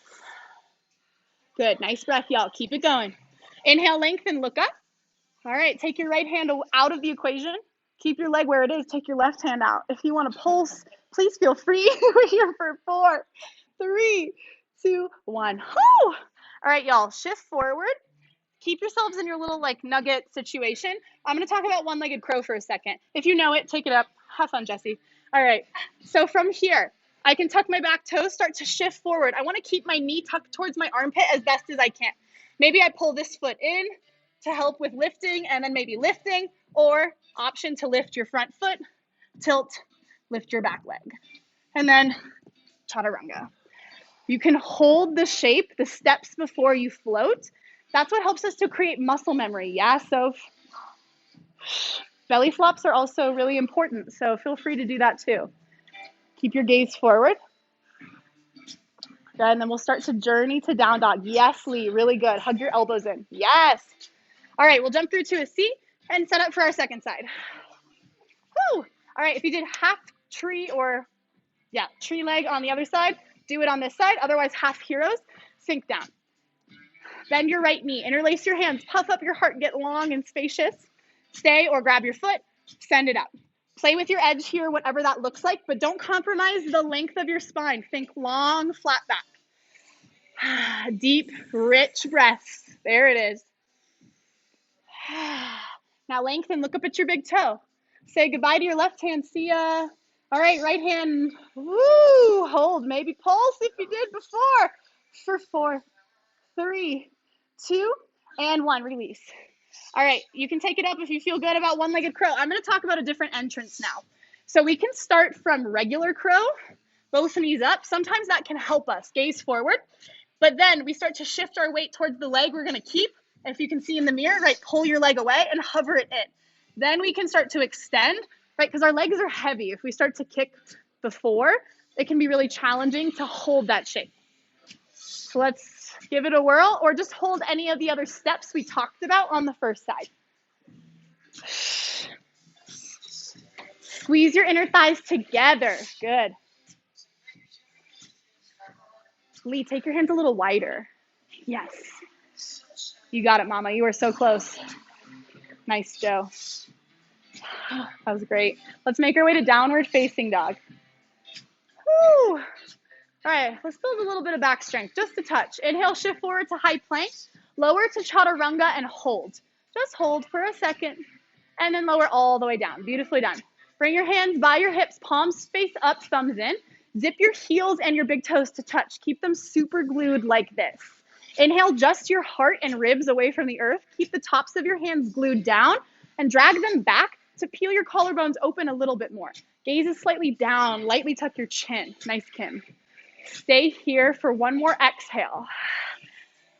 A: Good, nice breath, y'all. Keep it going. Inhale, lengthen, look up. All right, take your right hand out of the equation. Keep your leg where it is. Take your left hand out. If you want to pulse, please feel free. We're here for 4, 3, 2, 1. Whew. All right, y'all, shift forward. Keep yourselves in your little like nugget situation. I'm going to talk about one-legged crow for a second. If you know it, take it up. Have fun, Jesse. All right. So from here, I can tuck my back toes, start to shift forward. I want to keep my knee tucked towards my armpit as best as I can. Maybe I pull this foot in to help with lifting and then maybe lifting, or option to lift your front foot, tilt, lift your back leg, and then chaturanga. You can hold the shape, the steps before you float. That's what helps us to create muscle memory. Yeah, so belly flops are also really important, so feel free to do that too. Keep your gaze forward. Good, and then we'll start to journey to down dog. Yes, Lee, really good. Hug your elbows in. Yes. All right, we'll jump through to a seat and set up for our second side. Woo! All right, if you did half tree or, tree leg on the other side, do it on this side. Otherwise, half heroes, sink down. Bend your right knee, interlace your hands, puff up your heart, get long and spacious. Stay or grab your foot, send it up. Play with your edge here, whatever that looks like, but don't compromise the length of your spine. Think long, flat back. Deep, rich breaths. There it is. Now lengthen, look up at your big toe. Say goodbye to your left hand, see ya. All right, right hand, woo, hold, maybe pulse if you did before. For 4, 3, 2, and 1, release. All right, you can take it up if you feel good about one-legged crow. I'm gonna talk about a different entrance now. So we can start from regular crow, both knees up. Sometimes that can help us, gaze forward. But then we start to shift our weight towards the leg we're gonna keep. If you can see in the mirror, right, pull your leg away and hover it in. Then we can start to extend, right, because our legs are heavy. If we start to kick before, it can be really challenging to hold that shape. So let's give it a whirl, or just hold any of the other steps we talked about on the first side. Squeeze your inner thighs together. Good. Lee, take your hands a little wider. Yes. You got it, Mama. You are so close. Nice, Joe. That was great. Let's make our way to downward facing dog. Woo. All right, let's build a little bit of back strength, just a touch. Inhale, shift forward to high plank. Lower to chaturanga and hold. Just hold for a second, and then lower all the way down. Beautifully done. Bring your hands by your hips, palms face up, thumbs in. Zip your heels and your big toes to touch. Keep them super glued like this. Inhale, just your heart and ribs away from the earth. Keep the tops of your hands glued down and drag them back to peel your collarbones open a little bit more. Gaze is slightly down, lightly tuck your chin. Nice, Kim. Stay here for one more exhale.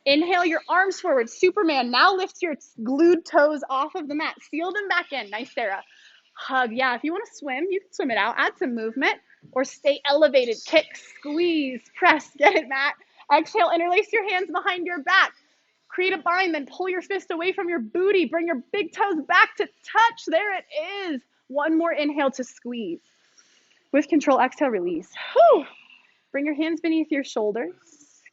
A: Inhale your arms forward, Superman. Now lift your glued toes off of the mat. Seal them back in. Nice, Sarah. Hug. Yeah, if you want to swim, you can swim it out. Add some movement or stay elevated. Kick, squeeze, press. Get it, Matt. Exhale, interlace your hands behind your back. Create a bind, then pull your fist away from your booty. Bring your big toes back to touch. There it is. One more inhale to squeeze. With control, exhale, release. Whew. Bring your hands beneath your shoulders.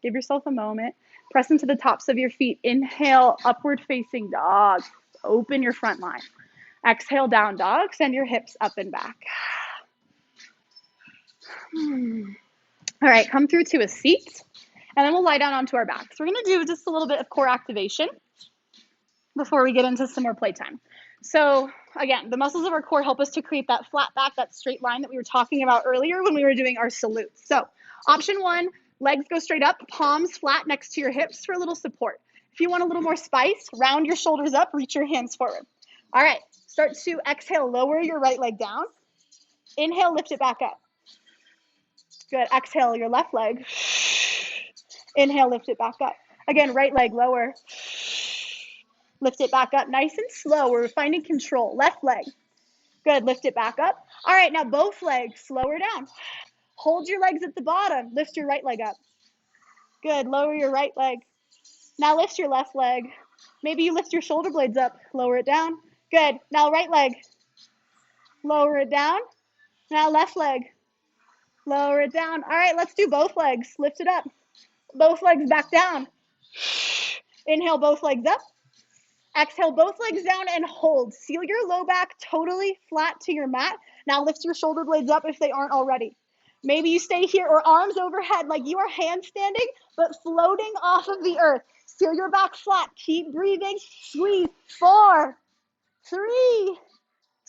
A: Give yourself a moment. Press into the tops of your feet. Inhale, upward facing dog. Open your front line. Exhale, down dog. Send your hips up and back. All right, come through to a seat. And then we'll lie down onto our backs. We're going to do just a little bit of core activation before we get into some more playtime. So again, the muscles of our core help us to create that flat back, that straight line that we were talking about earlier when we were doing our salutes. So option 1, legs go straight up, palms flat next to your hips for a little support. If you want a little more spice, round your shoulders up, reach your hands forward. All right, start to exhale, lower your right leg down. Inhale, lift it back up. Good, exhale your left leg. Inhale, lift it back up. Again, right leg lower. Lift it back up nice and slow. We're finding control. Left leg. Good, lift it back up. All right, now both legs, slower down. Hold your legs at the bottom. Lift your right leg up. Good, lower your right leg. Now lift your left leg. Maybe you lift your shoulder blades up. Lower it down. Good, now right leg. Lower it down. Now left leg. Lower it down. All right, let's do both legs. Lift it up. Both legs back down. Inhale, both legs up. Exhale, both legs down and hold. Seal your low back totally flat to your mat. Now lift your shoulder blades up if they aren't already. Maybe you stay here or arms overhead like you are handstanding, but floating off of the earth. Seal your back flat. Keep breathing. Squeeze. 4, 3,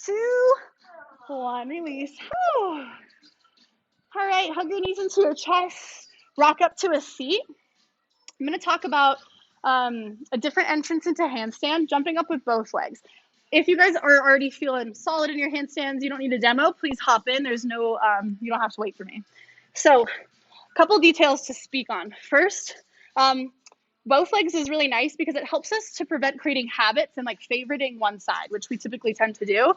A: 2, 1. Release. Whew. All right, hug your knees into your chest. Rock up to a seat. I'm going to talk about a different entrance into handstand, jumping up with both legs. If you guys are already feeling solid in your handstands, you don't need a demo, please hop in. There's no, you don't have to wait for me. So a couple details to speak on. First, both legs is really nice because it helps us to prevent creating habits and like favoriting one side, which we typically tend to do,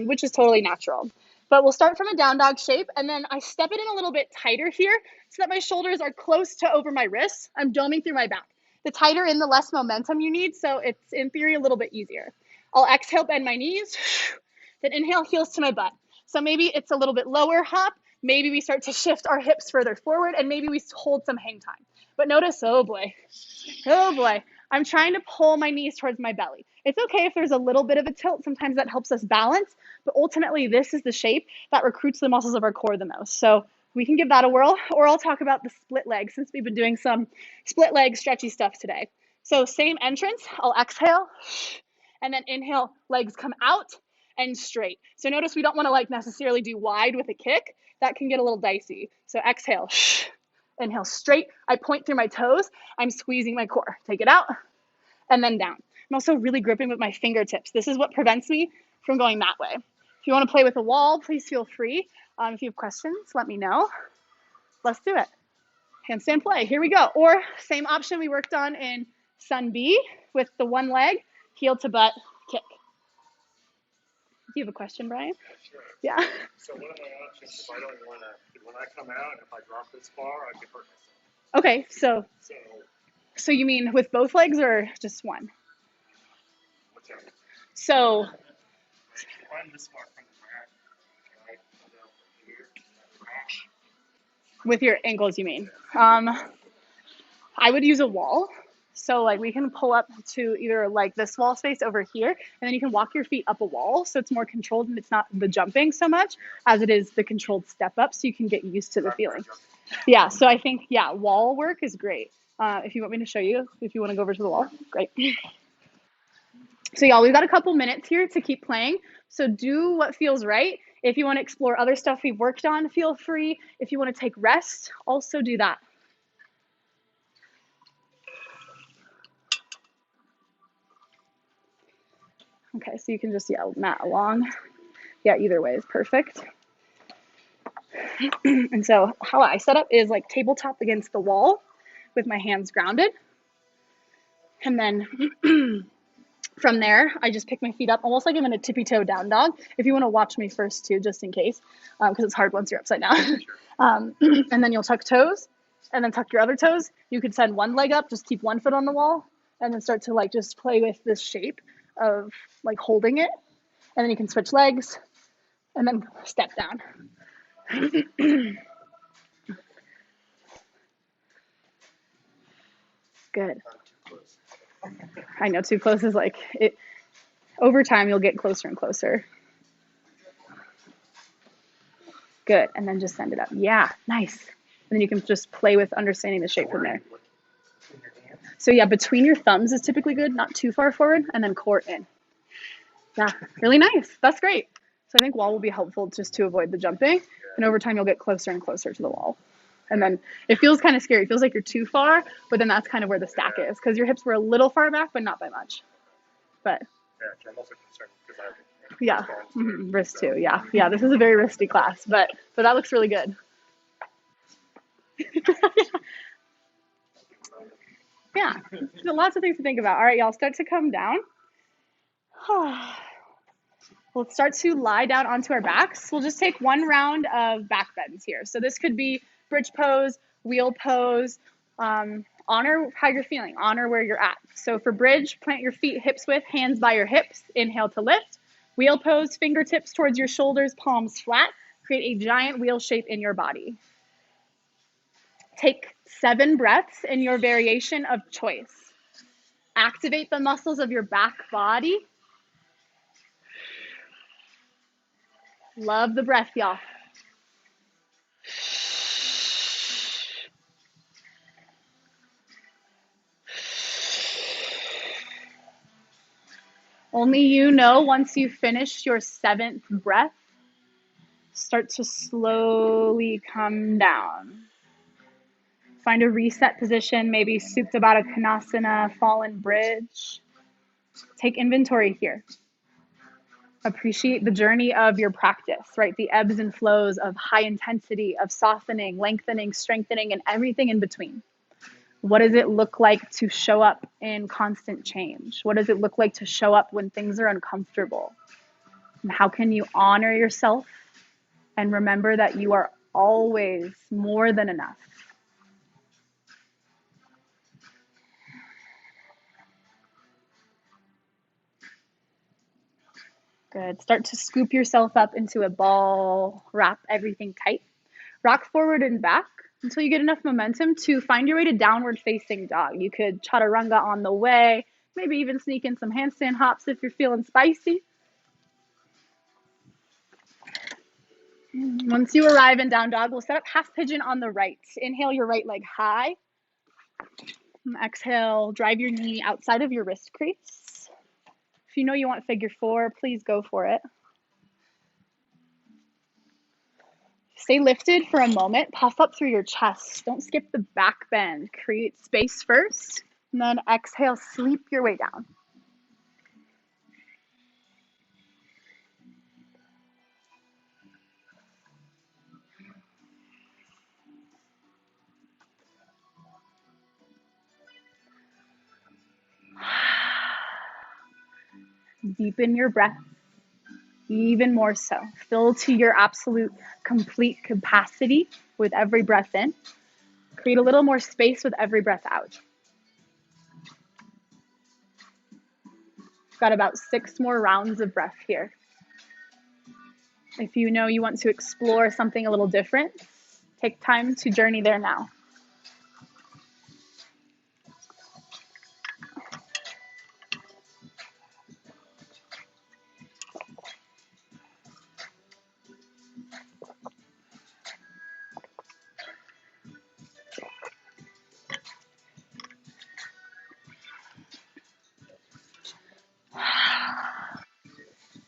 A: which is totally natural. But we'll start from a down dog shape, and then I step it in a little bit tighter here so that my shoulders are close to over my wrists. I'm doming through my back. The tighter in, the less momentum you need, so it's in theory a little bit easier. I'll exhale, bend my knees, then inhale, heels to my butt. So maybe it's a little bit lower hop, maybe we start to shift our hips further forward, and maybe we hold some hang time. But notice, oh boy, I'm trying to pull my knees towards my belly. It's okay if there's a little bit of a tilt. Sometimes that helps us balance, but ultimately this is the shape that recruits the muscles of our core the most. So we can give that a whirl, or I'll talk about the split leg since we've been doing some split leg stretchy stuff today. So same entrance, I'll exhale, and then inhale, legs come out and straight. So notice we don't want to like necessarily do wide with a kick. That can get a little dicey. So exhale, inhale straight. I point through my toes. I'm squeezing my core. Take it out and then down. I'm also really gripping with my fingertips. This is what prevents me from going that way. If you want to play with a wall, please feel free. If you have questions, let me know. Let's do it. Handstand play. Here we go. Or same option we worked on in Sun B with the one leg, heel to butt kick. Do you have a question, Brian?
B: Sure.
A: Yeah.
B: So one of my options, if I don't want to, when I come out, if I drop this far, I can hurt myself.
A: Okay,
B: So
A: so you mean with both legs or just one?
B: whichever.
A: So
B: If I'm this far from the mat, can I come down from here?
A: with your ankles, you mean? I would use a wall. So like we can pull up to either like this wall space over here, and then you can walk your feet up a wall. So it's more controlled and it's not the jumping so much as it is the controlled step up. So you can get used to the feeling. Yeah. So I think, yeah, wall work is great. If you want me to show you, if you want to go over to the wall, great. So y'all, we've got a couple minutes here to keep playing. So do what feels right. If you want to explore other stuff we've worked on, feel free. If you want to take rest, also do that. Okay, so you can just, yeah, mat along. Yeah, either way is perfect. And so how I set up is like tabletop against the wall with my hands grounded. And then from there, I just pick my feet up, almost like I'm in a tippy toe down dog. If you want to watch me first too, just in case, because it's hard once you're upside down. And then you'll tuck toes and then tuck your other toes. You could send one leg up, just keep one foot on the wall, and then start to like just play with this shape of like holding it. And then you can switch legs and then step down. Good. I know too close is like it. Over time, you'll get closer and closer. Good. And then just send it up. Yeah, nice. And then you can just play with understanding the shape from there. So yeah, between your thumbs is typically good, not too far forward, and then core in. Yeah, really nice. That's great. So I think wall will be helpful just to avoid the jumping. And over time, you'll get closer and closer to the wall. And then it feels kind of scary. It feels like you're too far, but then that's kind of where the stack is because your hips were a little far back, but not by much. But
B: Yeah, I'm also concerned because I have
A: yeah, wrist too. Yeah, yeah. This is a very wristy class, but that looks really good. Yeah, lots of things to think about. All right, y'all, start to come down. We'll start to lie down onto our backs. We'll just take one round of back bends here. So this could be bridge pose, wheel pose. Honor how you're feeling. Honor where you're at. So for bridge, plant your feet hips width, hands by your hips. Inhale to lift. Wheel pose, fingertips towards your shoulders, palms flat. Create a giant wheel shape in your body. Take 7 breaths in your variation of choice. Activate the muscles of your back body. Love the breath, y'all. Only you know once you finish your 7th breath, start to slowly come down. Find a reset position, maybe Supta Baddha Konasana, Fallen Bridge. Take inventory here. Appreciate the journey of your practice, right? The ebbs and flows of high intensity, of softening, lengthening, strengthening, and everything in between. What does it look like to show up in constant change? What does it look like to show up when things are uncomfortable? And how can you honor yourself and remember that you are always more than enough? Good. Start to scoop yourself up into a ball, wrap everything tight. Rock forward and back until you get enough momentum to find your way to downward facing dog. You could chaturanga on the way, maybe even sneak in some handstand hops if you're feeling spicy. Once you arrive in down dog, we'll set up half pigeon on the right. Inhale your right leg high. Exhale, drive your knee outside of your wrist crease. If you know you want figure 4, please go for it. Stay lifted for a moment. Puff up through your chest. Don't skip the back bend. Create space first, and then exhale, sleep your way down. Deepen your breath even more so. Fill to your absolute complete capacity with every breath in. Create a little more space with every breath out. Got about 6 more rounds of breath here. If you know you want to explore something a little different, take time to journey there now.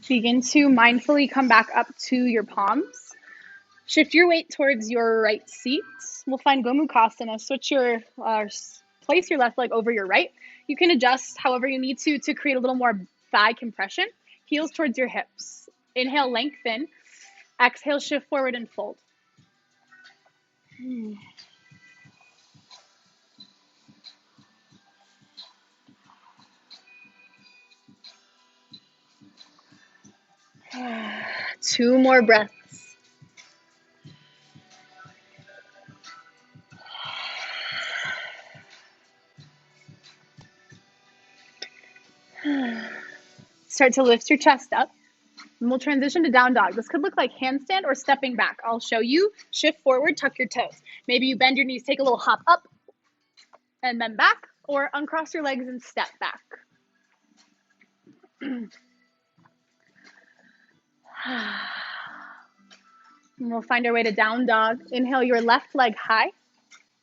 A: Begin to mindfully come back up to your palms. Shift your weight towards your right seat. We'll find Gomukhasana. Place your left leg over your right. You can adjust however you need to create a little more thigh compression. Heels towards your hips. Inhale, lengthen. Exhale, shift forward and fold. 2 more breaths. Start to lift your chest up, and we'll transition to down dog. This could look like handstand or stepping back. I'll show you. Shift forward, tuck your toes. Maybe you bend your knees, take a little hop up, and then back, or uncross your legs and step back. And we'll find our way to down dog. Inhale your left leg high.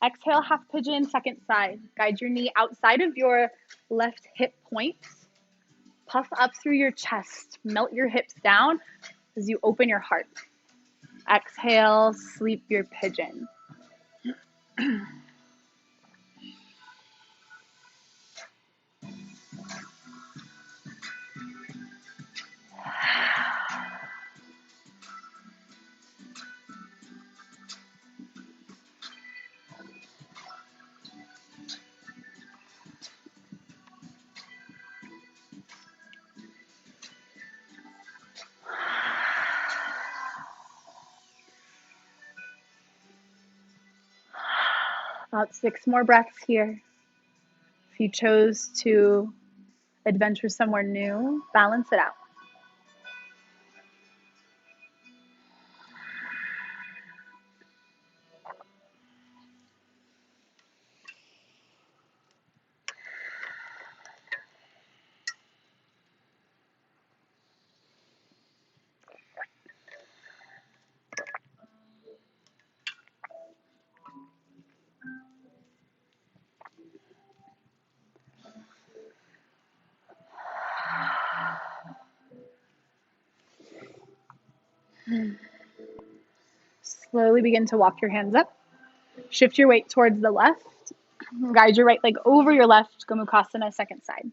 A: Exhale, half pigeon, second side. Guide your knee outside of your left hip point. Puff up through your chest. Melt your hips down as you open your heart. Exhale, sleep your pigeon. About 6 more breaths here. If you chose to adventure somewhere new, balance it out. Slowly begin to walk your hands up. Shift your weight towards the left. Guide your right leg over your left. Gomukhasana, second side.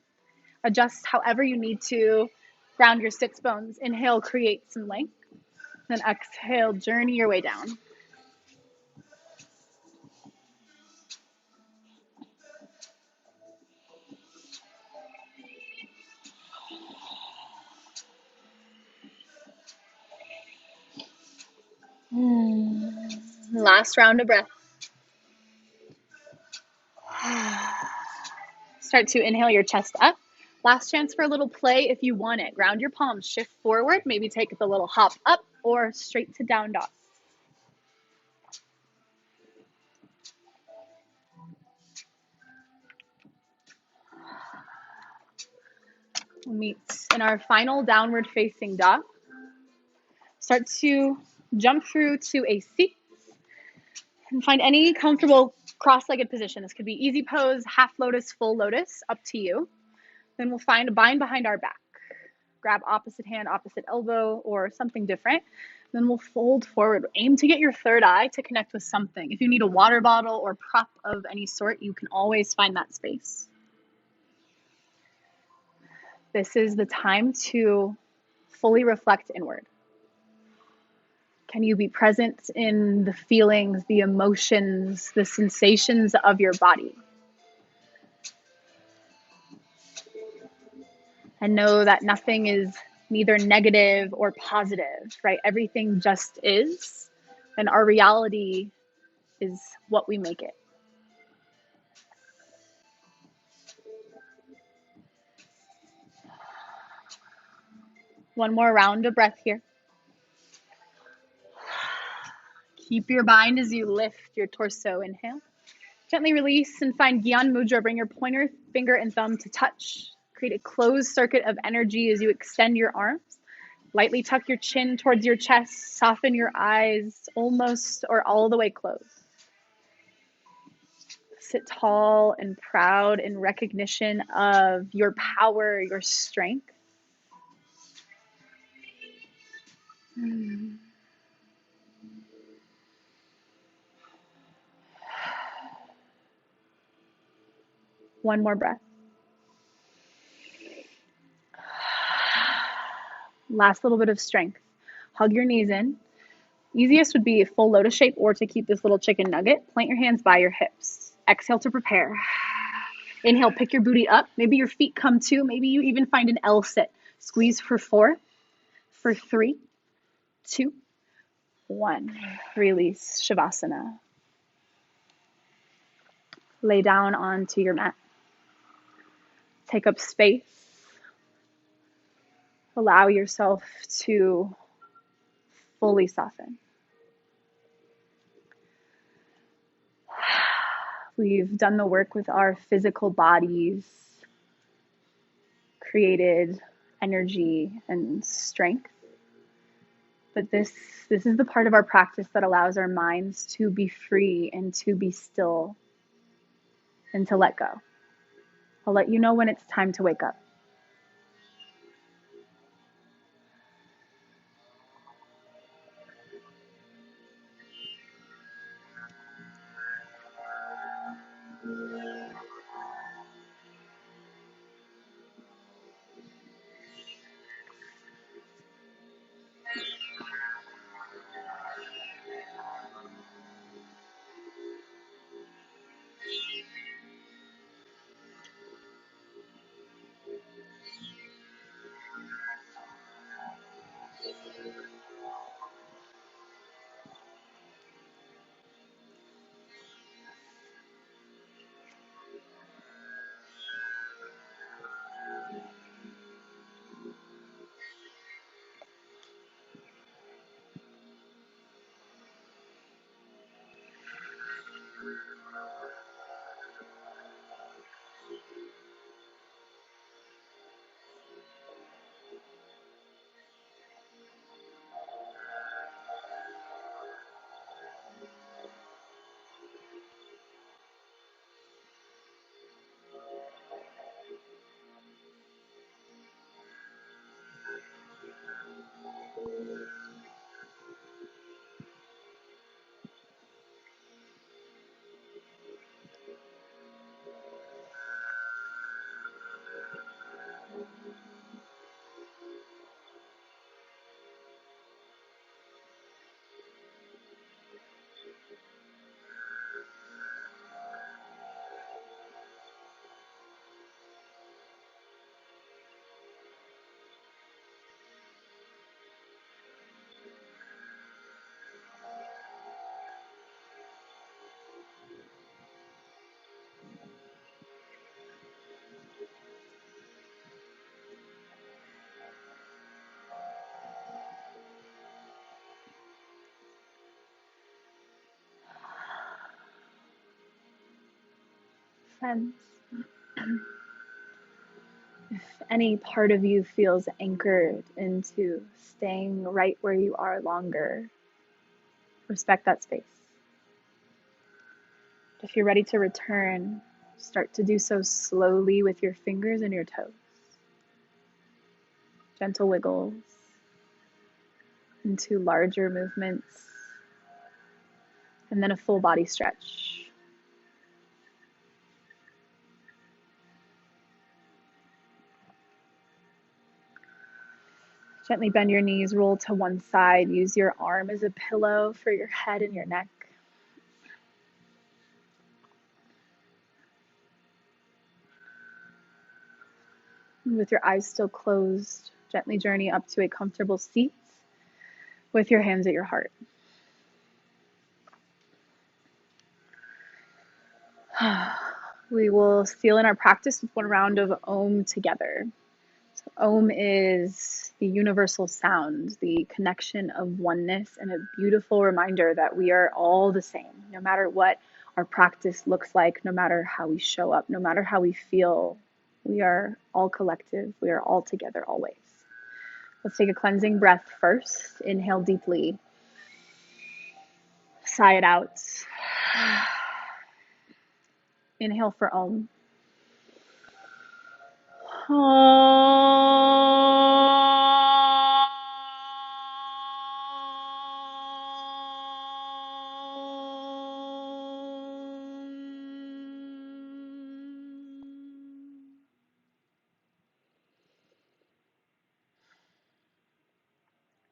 A: Adjust however you need to. Ground your sits bones. Inhale, create some length. Then exhale, journey your way down. Last round of breath. Start to inhale your chest up. Last chance for a little play if you want it. Ground your palms, shift forward, maybe take the little hop up or straight to down dog. We'll meet in our final downward facing dog. Start to jump through to a seat and find any comfortable cross-legged position. This could be easy pose, half lotus, full lotus, up to you. Then we'll find a bind behind our back. Grab opposite hand, opposite elbow, or something different. Then we'll fold forward. Aim to get your third eye to connect with something. If you need a water bottle or prop of any sort, you can always find that space. This is the time to fully reflect inward. Can you be present in the feelings, the emotions, the sensations of your body? And know that nothing is neither negative or positive, right? Everything just is. And our reality is what we make it. One more round of breath here. Keep your bind as you lift your torso. Inhale. Gently release and find Gyan Mudra. Bring your pointer finger and thumb to touch. Create a closed circuit of energy as you extend your arms. Lightly tuck your chin towards your chest. Soften your eyes almost or all the way closed. Sit tall and proud in recognition of your power, your strength. One more breath. Last little bit of strength. Hug your knees in. Easiest would be a full lotus shape or to keep this little chicken nugget. Plant your hands by your hips. Exhale to prepare. Inhale, pick your booty up. Maybe your feet come too. Maybe you even find an L sit. Squeeze for 4, for 3, 2, 1. Release, Shavasana. Lay down onto your mat. Take up space. Allow yourself to fully soften. We've done the work with our physical bodies, created energy and strength. But this is the part of our practice that allows our minds to be free and to be still and to let go. I'll let you know when it's time to wake up. sense. If any part of you feels anchored into staying right where you are longer, respect that space. If you're ready to return, start to do so slowly with your fingers and your toes. Gentle wiggles into larger movements, and then a full body stretch. Gently bend your knees, roll to one side, use your arm as a pillow for your head and your neck. And with your eyes still closed, gently journey up to a comfortable seat with your hands at your heart. We will seal in our practice with one round of Om together. So Om is the universal sound, the connection of oneness, and a beautiful reminder that we are all the same, no matter what our practice looks like, no matter how we show up, no matter how we feel. We are all collective. We are all together always. Let's take a cleansing breath first. Inhale deeply. Sigh it out. Inhale for Om.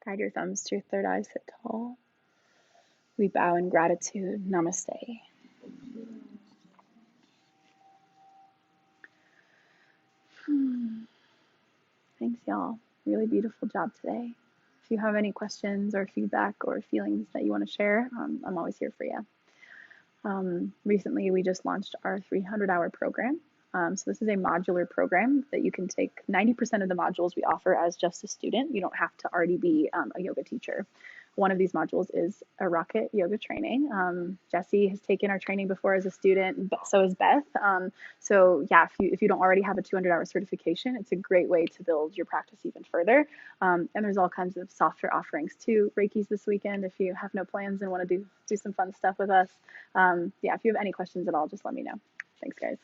A: Guide your thumbs to your third eye, sit tall. We bow in gratitude. Namaste. Thanks, y'all. Really beautiful job today. If you have any questions or feedback or feelings that you want to share, I'm always here for you. Recently, we just launched our 300-hour program. So this is a modular program that you can take 90% of the modules we offer as just a student. You don't have to already be a yoga teacher. One of these modules is a rocket yoga training. Jessie has taken our training before as a student, so has Beth. So yeah, if you don't already have a 200-hour certification, it's a great way to build your practice even further. And there's all kinds of softer offerings too. Reiki's this weekend if you have no plans and want to do some fun stuff with us. Yeah, if you have any questions at all, just let me know. Thanks, guys.